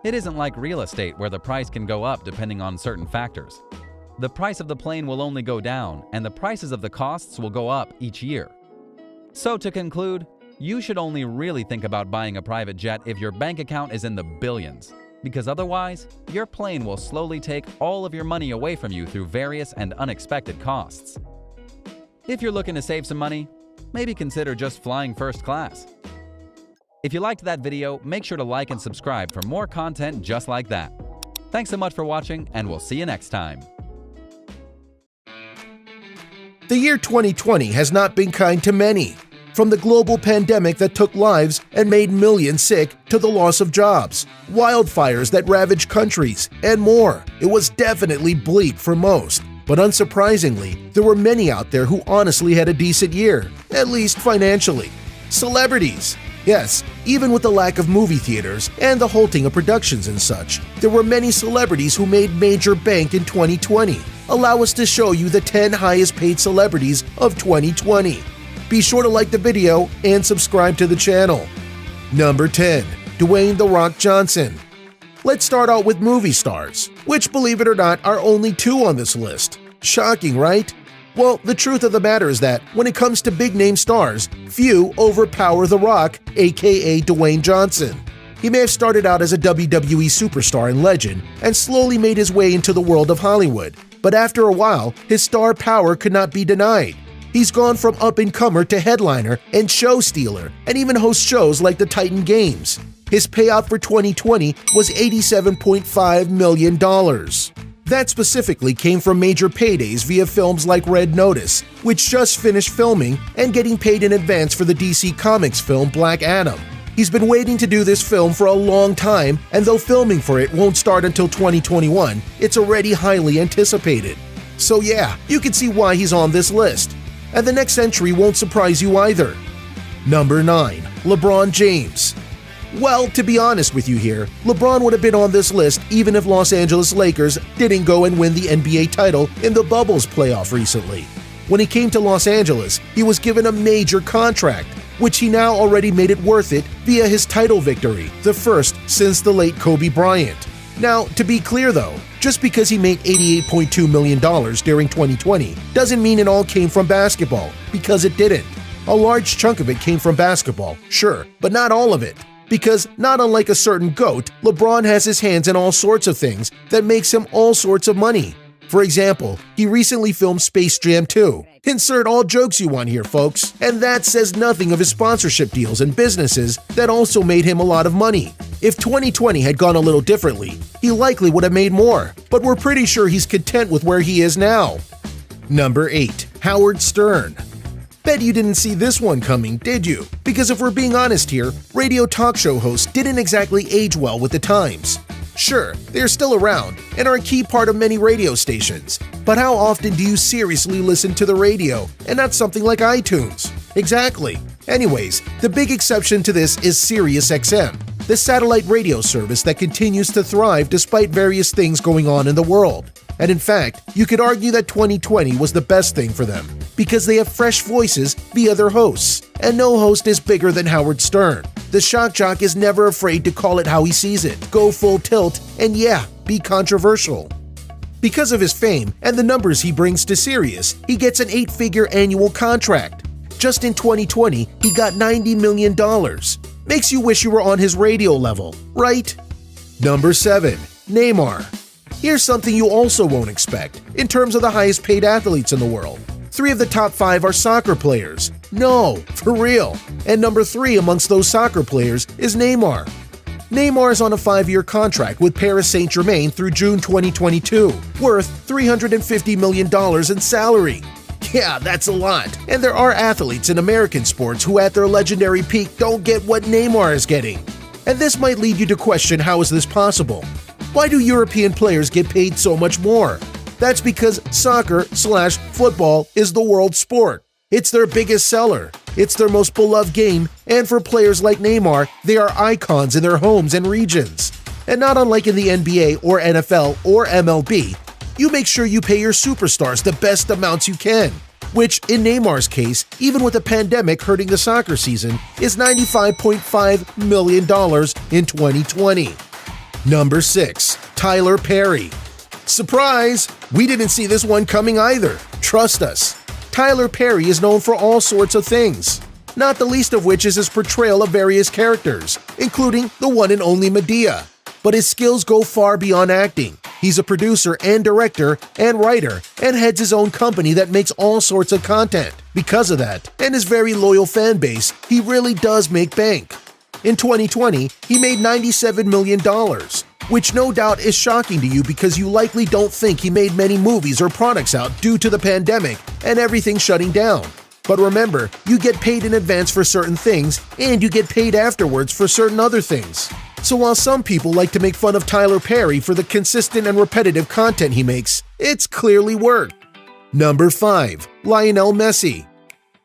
It isn't like real estate where the price can go up depending on certain factors. The price of the plane will only go down, and the prices of the costs will go up each year. So to conclude, you should only really think about buying a private jet if your bank account is in the billions, because otherwise, your plane will slowly take all of your money away from you through various and unexpected costs. If you're looking to save some money, maybe consider just flying first class. If you liked that video, make sure to like and subscribe for more content just like that. Thanks so much for watching, and we'll see you next time. The year 2020 has not been kind to many. from the global pandemic that took lives and made millions sick to the loss of jobs, wildfires that ravaged countries, and more. It was definitely bleak for most. But unsurprisingly, there were many out there who honestly had a decent year, at least financially. Celebrities. Yes, even with the lack of movie theaters and the halting of productions and such, there were many celebrities who made major bank in 2020. Allow us to show you the 10 highest paid celebrities of 2020. Be sure to like the video and subscribe to the channel. Number 10. Dwayne "The Rock" Johnson. Let's start out with movie stars, which, believe it or not, are only 2 on this list. Shocking, right? Well, the truth of the matter is that when it comes to big-name stars, few overpower The Rock, aka Dwayne Johnson. He may have started out as a WWE superstar and legend and slowly made his way into the world of Hollywood, but after a while, his star power could not be denied. He's gone from up-and-comer to headliner and show stealer, and even hosts shows like the Titan Games. His payout for 2020 was $87.5 million. That specifically came from major paydays via films like Red Notice, which just finished filming, and getting paid in advance for the DC Comics film Black Adam. He's been waiting to do this film for a long time, and though filming for it won't start until 2021, it's already highly anticipated. So yeah, you can see why he's on this list. And the next entry won't surprise you either. Number 9. LeBron James. Well, to be honest with you here, LeBron would have been on this list even if Los Angeles Lakers didn't go and win the NBA title in the Bubbles playoff recently. When he came to Los Angeles, he was given a major contract, which he now already made it worth it via his title victory, the first since the late Kobe Bryant. Now, to be clear though, just because he made $88.2 million during 2020 doesn't mean it all came from basketball, because it didn't. A large chunk of it came from basketball, sure, but not all of it. Because, not unlike a certain GOAT, LeBron has his hands in all sorts of things that makes him all sorts of money. For example, he recently filmed Space Jam 2. Insert all jokes you want here, folks. And that says nothing of his sponsorship deals and businesses that also made him a lot of money. If 2020 had gone a little differently, he likely would have made more, but we're pretty sure he's content with where he is now. Number 8. Howard Stern. Bet you didn't see this one coming, did you? Because if we're being honest here, radio talk show hosts didn't exactly age well with the times. Sure, they're still around and are a key part of many radio stations, but how often do you seriously listen to the radio and not something like iTunes? Exactly. Anyways, the big exception to this is SiriusXM, the satellite radio service that continues to thrive despite various things going on in the world. And in fact, you could argue that 2020 was the best thing for them, because they have fresh voices via their hosts, and no host is bigger than Howard Stern. The shock jock is never afraid to call it how he sees it, go full tilt, and yeah, be controversial. Because of his fame and the numbers he brings to Sirius, he gets an 8-figure annual contract. Just in 2020, he got $90 million. Makes you wish you were on his radio level, right? Number 7. Neymar. Here's something you also won't expect, in terms of the highest paid athletes in the world. 3 of the top 5 are soccer players. No, for real. And number 3 amongst those soccer players is Neymar. Neymar is on a 5-year contract with Paris Saint-Germain through June 2022, worth $350 million in salary. Yeah, that's a lot. And there are athletes in American sports who at their legendary peak don't get what Neymar is getting. And this might lead you to question, how is this possible? Why do European players get paid so much more? That's because soccer/football is the world sport. It's their biggest seller. It's their most beloved game, and for players like Neymar, they are icons in their homes and regions. And not unlike in the NBA or NFL or MLB, you make sure you pay your superstars the best amounts you can, which in Neymar's case, even with the pandemic hurting the soccer season, is $95.5 million in 2020. Number 6. Tyler Perry. Surprise! We didn't see this one coming either. Trust us. Tyler Perry is known for all sorts of things, not the least of which is his portrayal of various characters, including the one and only Medea. But his skills go far beyond acting. He's a producer and director and writer, and heads his own company that makes all sorts of content. Because of that, and his very loyal fan base, he really does make bank. In 2020, he made $97 million, which no doubt is shocking to you because you likely don't think he made many movies or products out due to the pandemic and everything shutting down. But remember, you get paid in advance for certain things, and you get paid afterwards for certain other things. So while some people like to make fun of Tyler Perry for the consistent and repetitive content he makes, it's clearly worked. Number 5. Lionel Messi.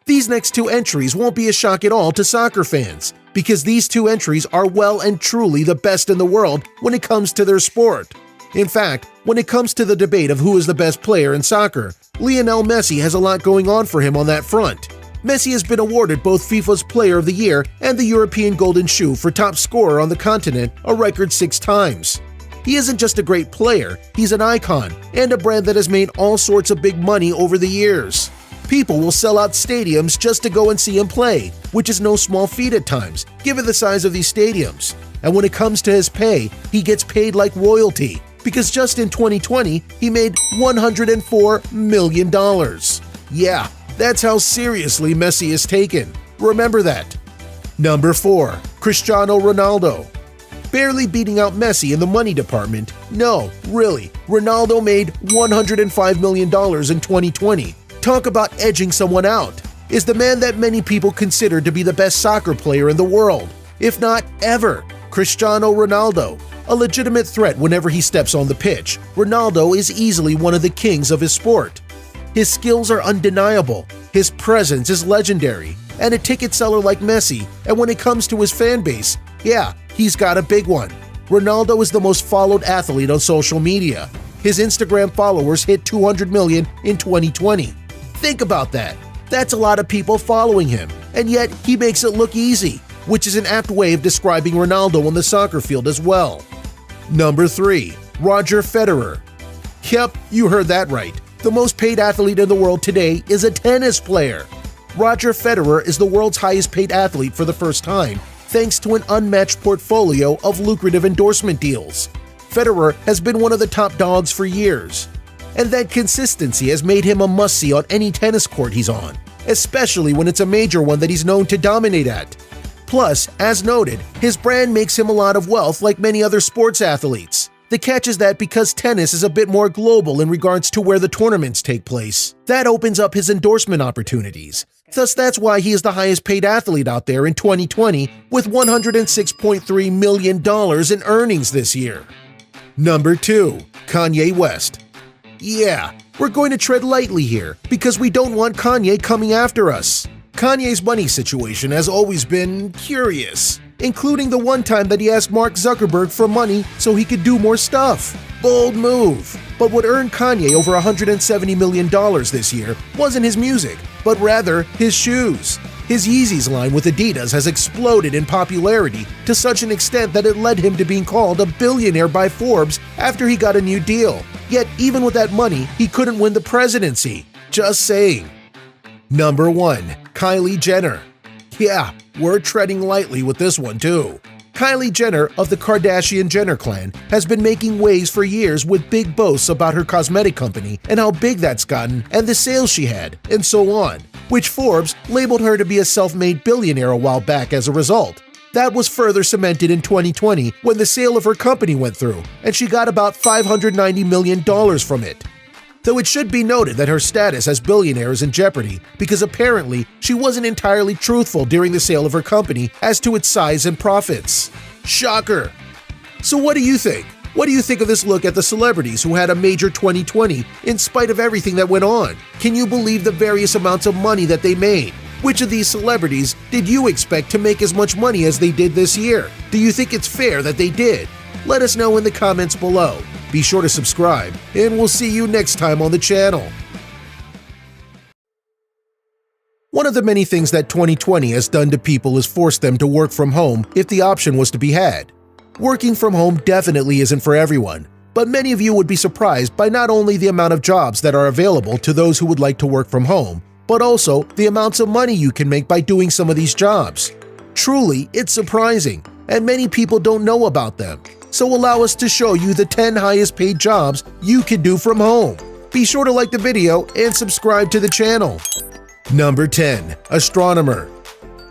These next two entries won't be a shock at all to soccer fans, because these two entries are well and truly the best in the world when it comes to their sport. In fact, when it comes to the debate of who is the best player in soccer, Lionel Messi has a lot going on for him on that front. Messi has been awarded both FIFA's Player of the Year and the European Golden Shoe for top scorer on the continent a record 6 times. He isn't just a great player, he's an icon and a brand that has made all sorts of big money over the years. People will sell out stadiums just to go and see him play, which is no small feat at times, given the size of these stadiums. And when it comes to his pay, he gets paid like royalty, because just in 2020, he made $104 million. Yeah, that's how seriously Messi is taken. Remember that. Number 4. Cristiano Ronaldo. Barely beating out Messi in the money department. No, really, Ronaldo made $105 million in 2020. Talk about edging someone out. Is the man that many people consider to be the best soccer player in the world, if not ever. Cristiano Ronaldo. A legitimate threat whenever he steps on the pitch, Ronaldo is easily one of the kings of his sport. His skills are undeniable, his presence is legendary, and a ticket seller like Messi, and when it comes to his fan base, yeah, he's got a big one. Ronaldo is the most followed athlete on social media. His Instagram followers hit 200 million in 2020. Think about that. That's a lot of people following him, and yet he makes it look easy, which is an apt way of describing Ronaldo on the soccer field as well. Number 3. Roger Federer. Yep, you heard that right. The most paid athlete in the world today is a tennis player. Roger Federer is the world's highest paid athlete for the first time, thanks to an unmatched portfolio of lucrative endorsement deals. Federer has been one of the top dogs for years, and that consistency has made him a must-see on any tennis court he's on, especially when it's a major one that he's known to dominate at. Plus, as noted, his brand makes him a lot of wealth like many other sports athletes. The catch is that because tennis is a bit more global in regards to where the tournaments take place, that opens up his endorsement opportunities. Thus, that's why he is the highest paid athlete out there in 2020 with $106.3 million in earnings this year. Number 2. Kanye West. Yeah, we're going to tread lightly here because we don't want Kanye coming after us. Kanye's money situation has always been curious, including the one time that he asked Mark Zuckerberg for money so he could do more stuff. Bold move. But what earned Kanye over $170 million this year wasn't his music, but rather his shoes. His Yeezys line with Adidas has exploded in popularity to such an extent that it led him to being called a billionaire by Forbes after he got a new deal. Yet even with that money, he couldn't win the presidency. Just saying. Number 1. Kylie Jenner. Yeah, we're treading lightly with this one too. Kylie Jenner of the Kardashian-Jenner clan has been making waves for years with big boasts about her cosmetic company and how big that's gotten and the sales she had, and so on, which Forbes labeled her to be a self-made billionaire a while back as a result. That was further cemented in 2020 when the sale of her company went through, and she got about $590 million from it. Though it should be noted that her status as billionaire is in jeopardy because apparently she wasn't entirely truthful during the sale of her company as to its size and profits. Shocker! So what do you think? What do you think of this look at the celebrities who had a major 2020 in spite of everything that went on? Can you believe the various amounts of money that they made? Which of these celebrities did you expect to make as much money as they did this year? Do you think it's fair that they did? Let us know in the comments below. Be sure to subscribe, and we'll see you next time on the channel. One of the many things that 2020 has done to people is force them to work from home if the option was to be had. Working from home definitely isn't for everyone, but many of you would be surprised by not only the amount of jobs that are available to those who would like to work from home, but also the amounts of money you can make by doing some of these jobs. Truly, it's surprising, and many people don't know about them. So allow us to show you the 10 highest paid jobs you can do from home. Be sure to like the video and subscribe to the channel. Number 10. Astronomer.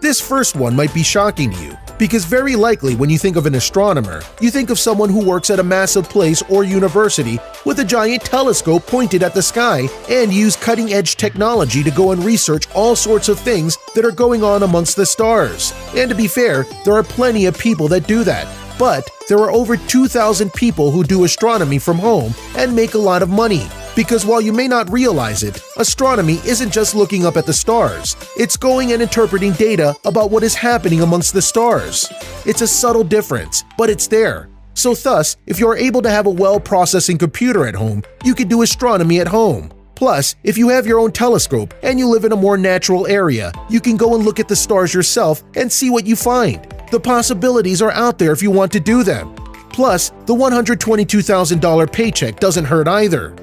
This first one might be shocking to you Because very likely when you think of an astronomer, you think of someone who works at a massive place or university with a giant telescope pointed at the sky and use cutting-edge technology to go and research all sorts of things that are going on amongst the stars. And to be fair, there are plenty of people that do that. But there are over 2,000 people who do astronomy from home and make a lot of money. Because while you may not realize it, astronomy isn't just looking up at the stars. It's going and interpreting data about what is happening amongst the stars. It's a subtle difference, but it's there. So thus, if you're able to have a well-processing computer at home, you can do astronomy at home. Plus, if you have your own telescope and you live in a more natural area, you can go and look at the stars yourself and see what you find. The possibilities are out there if you want to do them. Plus, the $122,000 paycheck doesn't hurt either.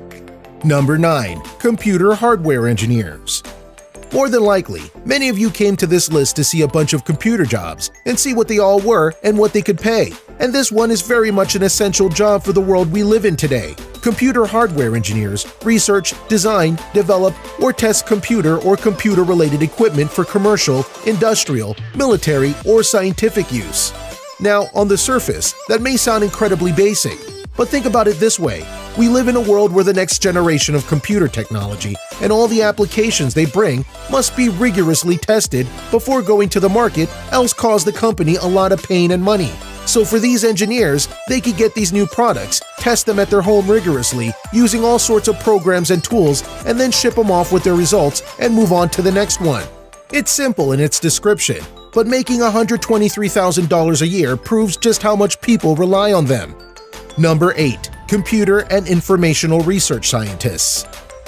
Number 9. Computer hardware engineers. More than likely, many of you came to this list to see a bunch of computer jobs and see what they all were and what they could pay. And this one is very much an essential job for the world we live in today. Computer hardware engineers research, design, develop, or test computer or computer-related equipment for commercial, industrial, military, or scientific use. Now, on the surface, that may sound incredibly basic, but think about it this way. We live in a world where the next generation of computer technology and all the applications they bring must be rigorously tested before going to the market, else cause the company a lot of pain and money. So for these engineers, they could get these new products, test them at their home rigorously, using all sorts of programs and tools, and then ship them off with their results and move on to the next one. It's simple in its description, but making $123,000 a year proves just how much people rely on them. Number 8. Computer and Informational Research Scientists.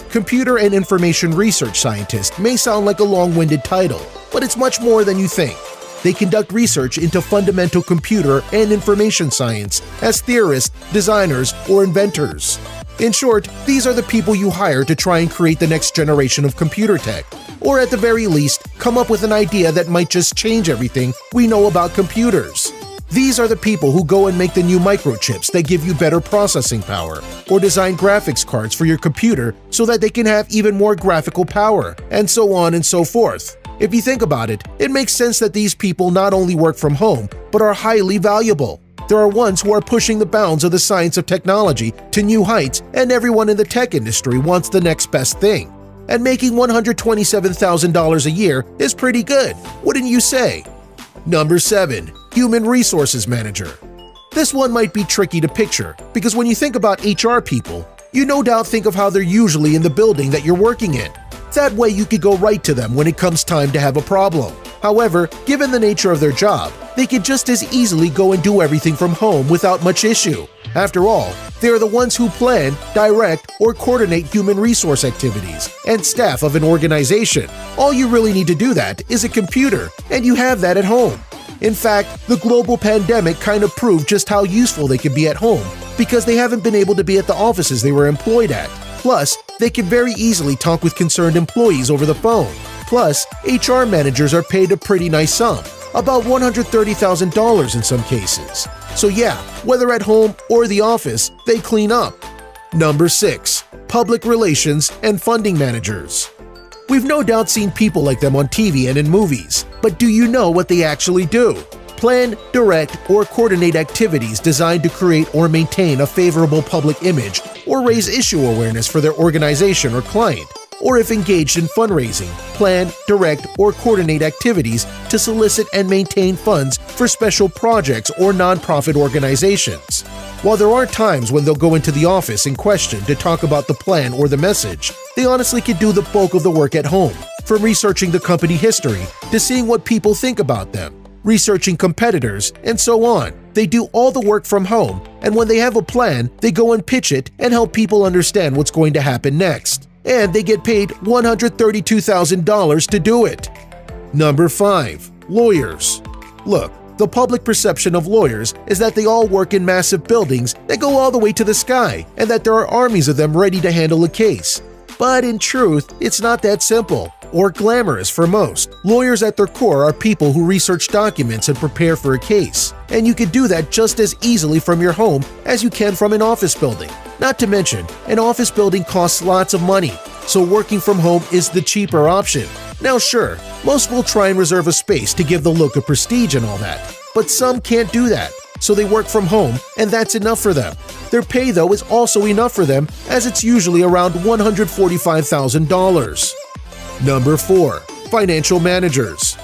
Computer and Information Research Scientist may sound like a long-winded title, but it's much more than you think. They conduct research into fundamental computer and information science as theorists, designers, or inventors. In short, these are the people you hire to try and create the next generation of computer tech, or at the very least, come up with an idea that might just change everything we know about computers. These are the people who go and make the new microchips that give you better processing power, or design graphics cards for your computer so that they can have even more graphical power, and so on and so forth. If you think about it, it makes sense that these people not only work from home, but are highly valuable. There are ones who are pushing the bounds of the science of technology to new heights, and everyone in the tech industry wants the next best thing. And making $127,000 a year is pretty good, wouldn't you say? Number 7. Human Resources Manager. This one might be tricky to picture, because when you think about HR people, you no doubt think of how they're usually in the building that you're working in. That way you could go right to them when it comes time to have a problem. However, given the nature of their job, they could just as easily go and do everything from home without much issue. After all, they are the ones who plan, direct, or coordinate human resource activities and staff of an organization. All you really need to do that is a computer, and you have that at home. In fact, the global pandemic kind of proved just how useful they could be at home because they haven't been able to be at the offices they were employed at. Plus, they can very easily talk with concerned employees over the phone. Plus, HR managers are paid a pretty nice sum, about $130,000 in some cases. So yeah, whether at home or the office, they clean up. Number 6. Public Relations and Funding Managers. We've no doubt seen people like them on TV and in movies, but do you know what they actually do? Plan, direct, or coordinate activities designed to create or maintain a favorable public image or raise issue awareness for their organization or client. Or if engaged in fundraising, plan, direct, or coordinate activities to solicit and maintain funds for special projects or nonprofit organizations. While there are times when they'll go into the office in question to talk about the plan or the message, they honestly can do the bulk of the work at home, from researching the company history to seeing what people think about them, researching competitors, and so on. They do all the work from home, and when they have a plan, they go and pitch it and help people understand what's going to happen next. And they get paid $132,000 to do it. Number 5. Lawyers. Look, the public perception of lawyers is that they all work in massive buildings that go all the way to the sky and that there are armies of them ready to handle a case. But in truth, it's not that simple or glamorous for most. Lawyers at their core are people who research documents and prepare for a case, and you can do that just as easily from your home as you can from an office building. Not to mention, an office building costs lots of money, so working from home is the cheaper option. Now sure, most will try and reserve a space to give the look of prestige and all that, But some can't do that, so they work from home, and that's enough for them. Their pay, though, is also enough for them, as it's usually around $145,000. Number 4. Financial managers.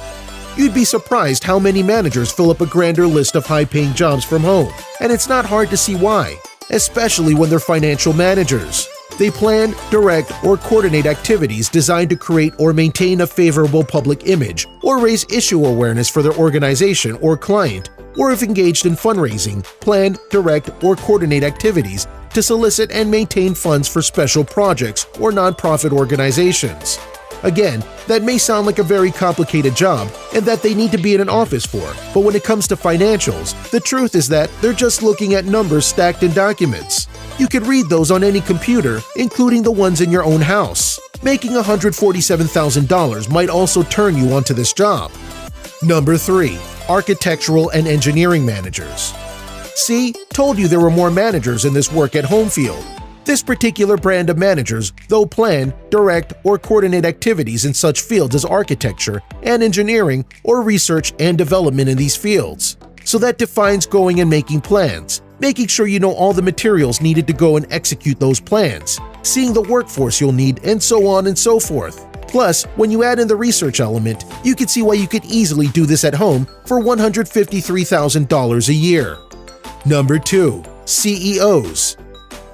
You'd be surprised how many managers fill up a grander list of high-paying jobs from home, and it's not hard to see why, especially when they're financial managers. They plan, direct, or coordinate activities designed to create or maintain a favorable public image, or raise issue awareness for their organization or client, or if engaged in fundraising, plan, direct, or coordinate activities to solicit and maintain funds for special projects or nonprofit organizations. Again, that may sound like a very complicated job and that they need to be in an office for, but when it comes to financials, the truth is that they're just looking at numbers stacked in documents. You can read those on any computer, including the ones in your own house. Making $147,000 might also turn you onto this job. Number 3. Architectural and engineering managers. See, told you there were more managers in this work at home field. This particular brand of managers, though plan, direct, or coordinate activities in such fields as architecture and engineering or research and development in these fields. So that defines going and making plans, making sure you know all the materials needed to go and execute those plans, seeing the workforce you'll need, and so on and so forth. Plus, when you add in the research element, you can see why you could easily do this at home for $153,000 a year. Number 2. CEOs.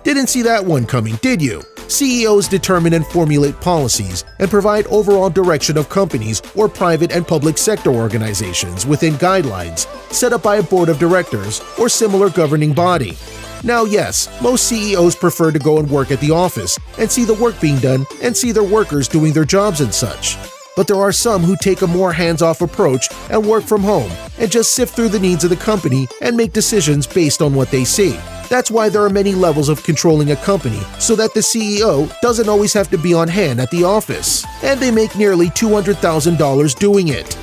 Didn't see that one coming, did you? CEOs determine and formulate policies and provide overall direction of companies or private and public sector organizations within guidelines set up by a board of directors or similar governing body. Now yes, most CEOs prefer to go and work at the office and see the work being done and see their workers doing their jobs and such. But there are some who take a more hands-off approach and work from home and just sift through the needs of the company and make decisions based on what they see. That's why there are many levels of controlling a company, so that the CEO doesn't always have to be on hand at the office, and they make nearly $200,000 doing it.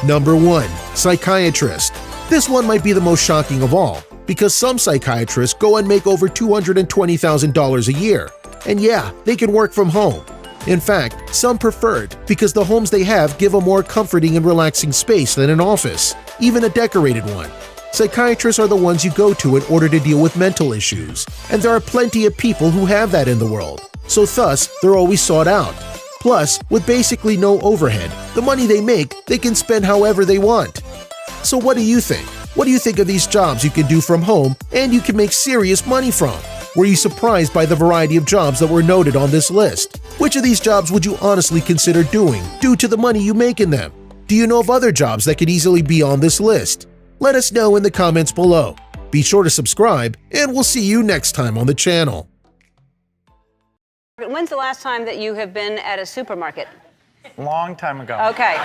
Number 1. Psychiatrist. This one might be the most shocking of all, because some psychiatrists go and make over $220,000 a year. And yeah, they can work from home. In fact, some prefer it because the homes they have give a more comforting and relaxing space than an office, even a decorated one. Psychiatrists are the ones you go to in order to deal with mental issues, and there are plenty of people who have that in the world, so thus they're always sought out. Plus, with basically no overhead, the money they make, they can spend however they want. So what do you think? What do you think of these jobs you can do from home and you can make serious money from? Were you surprised by the variety of jobs that were noted on this list? Which of these jobs would you honestly consider doing due to the money you make in them? Do you know of other jobs that could easily be on this list? Let us know in the comments below. Be sure to subscribe, and we'll see you next time on the channel. When's the last time that you have been at a supermarket? Long time ago. Okay.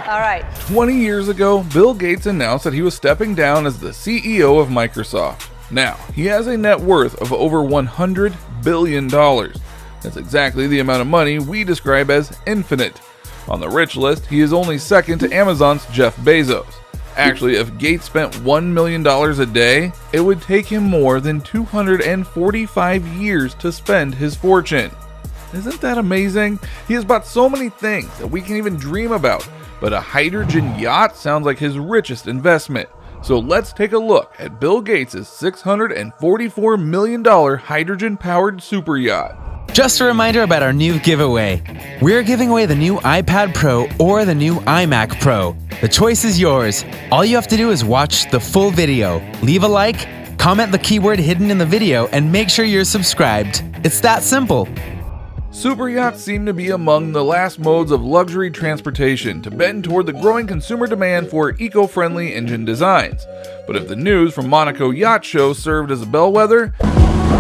All right. 20 years ago, Bill Gates announced that he was stepping down as the CEO of Microsoft. Now, he has a net worth of over $100 billion. That's exactly the amount of money we describe as infinite. On the rich list, he is only second to Amazon's Jeff Bezos. Actually, if Gates spent $1 million a day, it would take him more than 245 years to spend his fortune. Isn't that amazing? He has bought so many things that we can't even dream about, but a hydrogen yacht sounds like his richest investment. So let's take a look at Bill Gates' $644 million hydrogen-powered super yacht. Just a reminder about our new giveaway. We're giving away the new iPad Pro or the new iMac Pro. The choice is yours. All you have to do is watch the full video, leave a like, comment the keyword hidden in the video, and make sure you're subscribed. It's that simple. Super yachts seem to be among the last modes of luxury transportation to bend toward the growing consumer demand for eco-friendly engine designs. But if the news from Monaco Yacht Show served as a bellwether,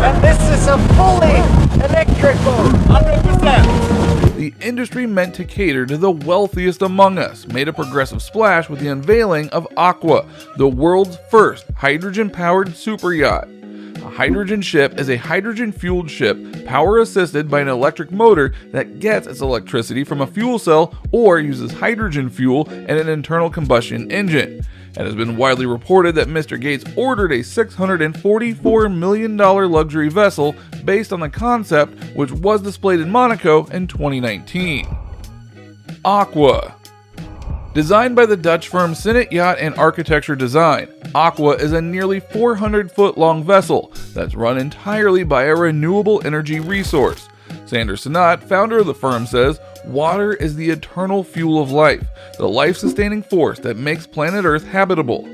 And this is a fully electric boat, 100%. The industry meant to cater to the wealthiest among us made a progressive splash with the unveiling of Aqua, the world's first hydrogen-powered super yacht. A hydrogen ship is a hydrogen-fueled ship, power-assisted by an electric motor that gets its electricity from a fuel cell or uses hydrogen fuel and an internal combustion engine. It has been widely reported that Mr. Gates ordered a $644 million luxury vessel based on the concept, which was displayed in Monaco in 2019. Aqua. Designed by the Dutch firm Sinnet Yacht and Architecture Design, Aqua is a nearly 400-foot-long vessel that's run entirely by a renewable energy resource. Sander Sinat, founder of the firm, says, "Water is the eternal fuel of life, the life-sustaining force that makes planet Earth habitable."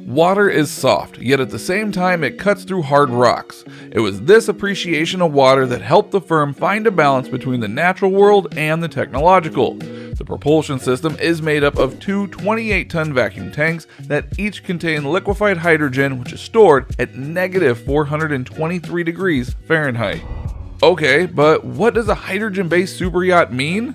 Water is soft, yet at the same time it cuts through hard rocks. It was this appreciation of water that helped the firm find a balance between the natural world and the technological. The propulsion system is made up of two 28-ton vacuum tanks that each contain liquefied hydrogen, which is stored at negative 423 degrees Fahrenheit. Okay, but what does a hydrogen-based superyacht mean?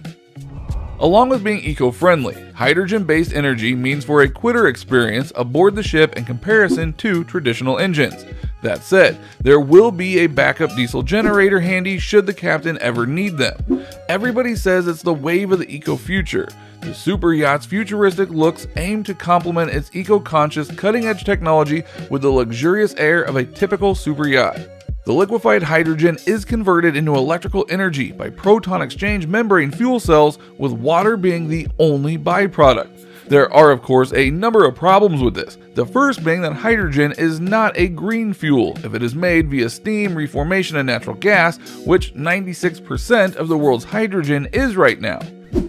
Along with being eco-friendly, hydrogen-based energy means for a quitter experience aboard the ship in comparison to traditional engines. That said, there will be a backup diesel generator handy should the captain ever need them. Everybody says it's the wave of the eco-future. The super yacht's futuristic looks aim to complement its eco-conscious, cutting-edge technology with the luxurious air of a typical super yacht. The liquefied hydrogen is converted into electrical energy by proton exchange membrane fuel cells, with water being the only byproduct. There are, of course, a number of problems with this. The first being that hydrogen is not a green fuel if it is made via steam, reformation, and natural gas, which 96% of the world's hydrogen is right now.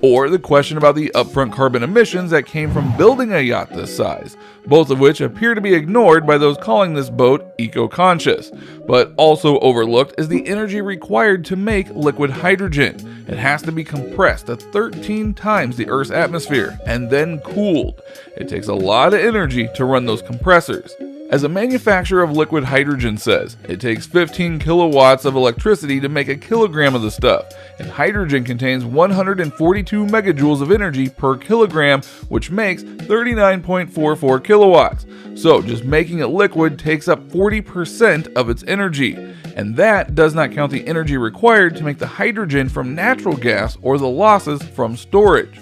Or the question about the upfront carbon emissions that came from building a yacht this size, both of which appear to be ignored by those calling this boat eco-conscious. But also overlooked is the energy required to make liquid hydrogen. It has to be compressed to 13 times the Earth's atmosphere and then cooled. It takes a lot of energy to run those compressors. As a manufacturer of liquid hydrogen says, it takes 15 kilowatts of electricity to make a kilogram of the stuff, and hydrogen contains 142 megajoules of energy per kilogram, which makes 39.44 kilowatts. So just making it liquid takes up 40% of its energy, and that does not count the energy required to make the hydrogen from natural gas or the losses from storage.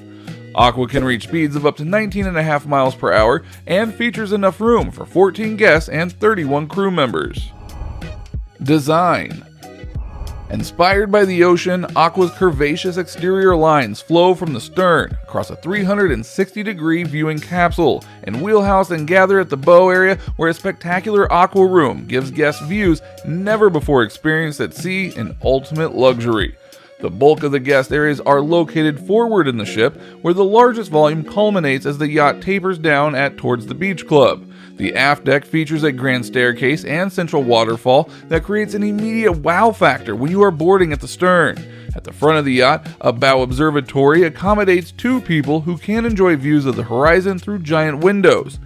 Aqua can reach speeds of up to 19.5 miles per hour and features enough room for 14 guests and 31 crew members. Design. Inspired by the ocean, Aqua's curvaceous exterior lines flow from the stern across a 360-degree viewing capsule and wheelhouse and gather at the bow area, where a spectacular aqua room gives guests views never before experienced at sea in ultimate luxury. The bulk of the guest areas are located forward in the ship, where the largest volume culminates as the yacht tapers down towards the beach club. The aft deck features a grand staircase and central waterfall that creates an immediate wow factor when you are boarding at the stern. At the front of the yacht, a bow observatory accommodates two people who can enjoy views of the horizon through giant windows.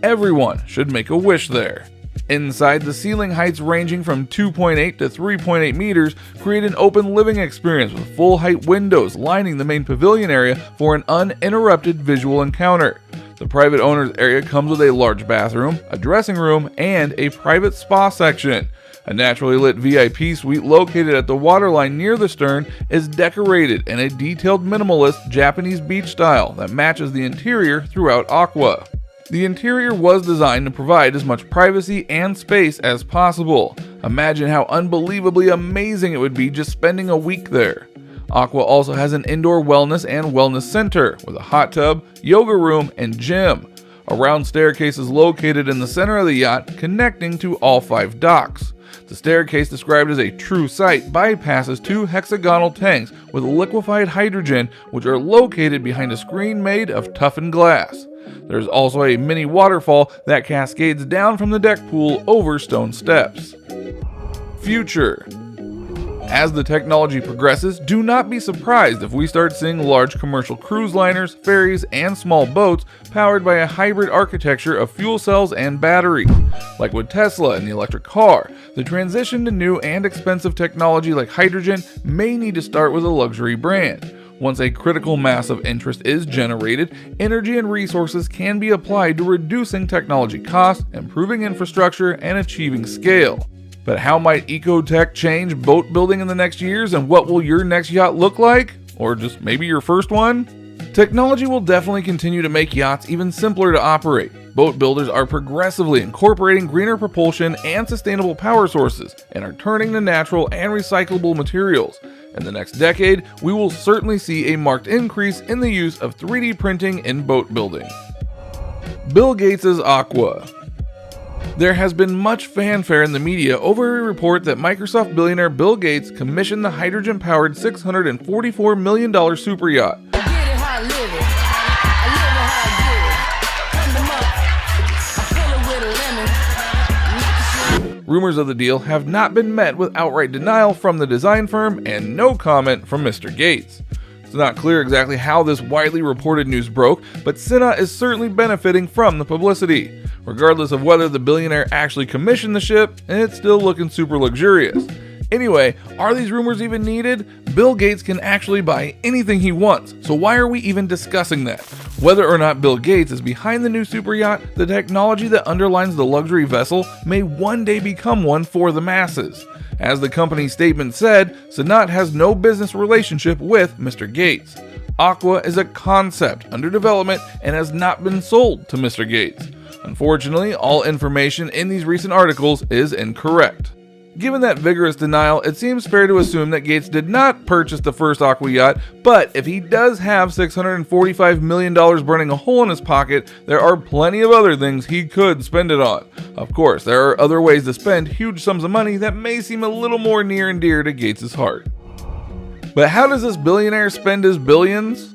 Everyone should make a wish there. Inside, the ceiling heights ranging from 2.8 to 3.8 meters create an open living experience with full-height windows lining the main pavilion area for an uninterrupted visual encounter. The private owner's area comes with a large bathroom, a dressing room, and a private spa section. A naturally lit VIP suite located at the waterline near the stern is decorated in a detailed minimalist Japanese beach style that matches the interior throughout Aqua. The interior was designed to provide as much privacy and space as possible. Imagine how unbelievably amazing it would be just spending a week there. Aqua also has an indoor wellness and wellness center with a hot tub, yoga room, and gym. A round staircase is located in the center of the yacht, connecting to all 5 docks. The staircase, described as a true sight, bypasses 2 hexagonal tanks with liquefied hydrogen, which are located behind a screen made of toughened glass. There's also a mini waterfall that cascades down from the deck pool over stone steps. Future. As the technology progresses, do not be surprised if we start seeing large commercial cruise liners, ferries, and small boats powered by a hybrid architecture of fuel cells and batteries. Like with Tesla and the electric car, the transition to new and expensive technology like hydrogen may need to start with a luxury brand. Once a critical mass of interest is generated, energy and resources can be applied to reducing technology costs, improving infrastructure, and achieving scale. But how might eco-tech change boat building in the next years, and what will your next yacht look like? Or just maybe your first one? Technology will definitely continue to make yachts even simpler to operate. Boat builders are progressively incorporating greener propulsion and sustainable power sources, and are turning to natural and recyclable materials. In the next decade, we will certainly see a marked increase in the use of 3D printing in boat building. Bill Gates' Aqua. There has been much fanfare in the media over a report that Microsoft billionaire Bill Gates commissioned the hydrogen-powered $644 million super yacht. Rumors of the deal have not been met with outright denial from the design firm and no comment from Mr. Gates. It's not clear exactly how this widely reported news broke, but Cinna is certainly benefiting from the publicity. Regardless of whether the billionaire actually commissioned the ship, it's still looking super luxurious. Anyway, are these rumors even needed? Bill Gates can actually buy anything he wants, so why are we even discussing that? Whether or not Bill Gates is behind the new super yacht, the technology that underlines the luxury vessel may one day become one for the masses. As the company's statement said, Sanat has no business relationship with Mr. Gates. Aqua is a concept under development and has not been sold to Mr. Gates. Unfortunately, all information in these recent articles is incorrect. Given that vigorous denial, it seems fair to assume that Gates did not purchase the first Aqua yacht, but if he does have $645 million burning a hole in his pocket, there are plenty of other things he could spend it on. Of course, there are other ways to spend huge sums of money that may seem a little more near and dear to Gates' heart. But how does this billionaire spend his billions?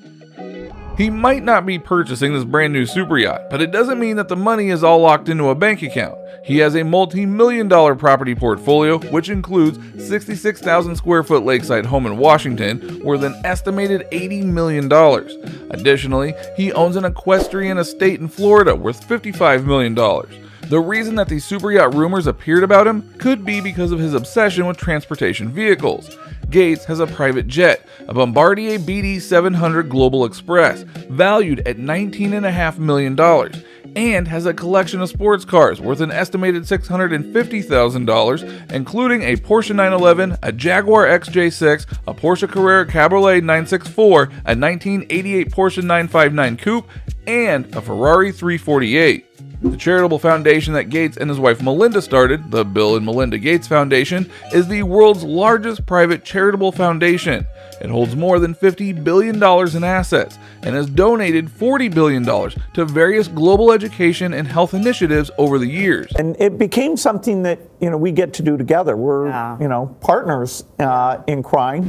He might not be purchasing this brand new super yacht, but it doesn't mean that the money is all locked into a bank account. He has a multi-million-dollar property portfolio, which includes 66,000 square foot lakeside home in Washington, worth an estimated $80 million. Additionally, he owns an equestrian estate in Florida worth $55 million. The reason that these super yacht rumors appeared about him could be because of his obsession with transportation vehicles. Gates has a private jet, a Bombardier BD700 Global Express, valued at $19.5 million, and has a collection of sports cars worth an estimated $650,000, including a Porsche 911, a Jaguar XJ6, a Porsche Carrera Cabriolet 964, a 1988 Porsche 959 Coupe, and a Ferrari 348. The charitable foundation that Gates and his wife Melinda started, the Bill and Melinda Gates Foundation, is the world's largest private charitable foundation. It holds more than $50 billion in assets and has donated $40 billion to various global education and health initiatives over the years. And it became something that, we get to do together. We're, partners in crime.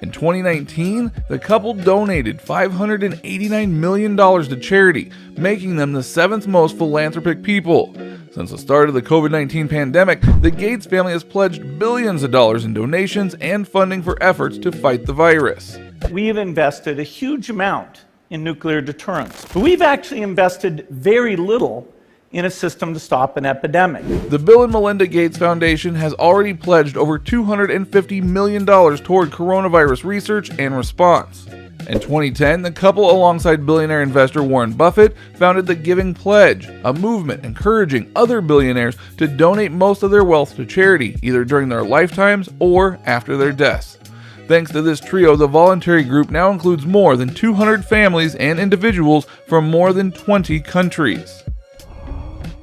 In 2019, the couple donated $589 million to charity, making them the 7th most philanthropic people. Since the start of the COVID-19 pandemic, the Gates family has pledged billions of dollars in donations and funding for efforts to fight the virus. We've invested a huge amount in nuclear deterrence, but we've actually invested very little in a system to stop an epidemic. The Bill and Melinda Gates Foundation has already pledged over $250 million toward coronavirus research and response. In 2010, the couple, alongside billionaire investor Warren Buffett, founded the Giving Pledge, a movement encouraging other billionaires to donate most of their wealth to charity, either during their lifetimes or after their deaths. Thanks to this trio, the voluntary group now includes more than 200 families and individuals from more than 20 countries.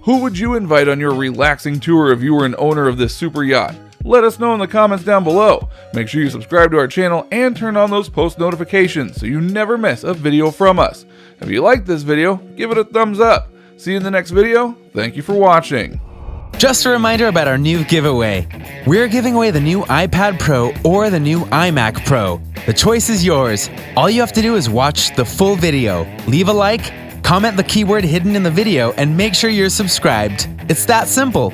Who would you invite on your relaxing tour if you were an owner of this super yacht? Let us know in the comments down below. Make sure you subscribe to our channel and turn on those post notifications so you never miss a video from us. If you liked this video, give it a thumbs up. See you in the next video. Thank you for watching. Just a reminder about our new giveaway. We're giving away the new iPad Pro or the new iMac Pro. The choice is yours. All you have to do is watch the full video, leave a like, comment the keyword hidden in the video, and make sure you're subscribed. It's that simple.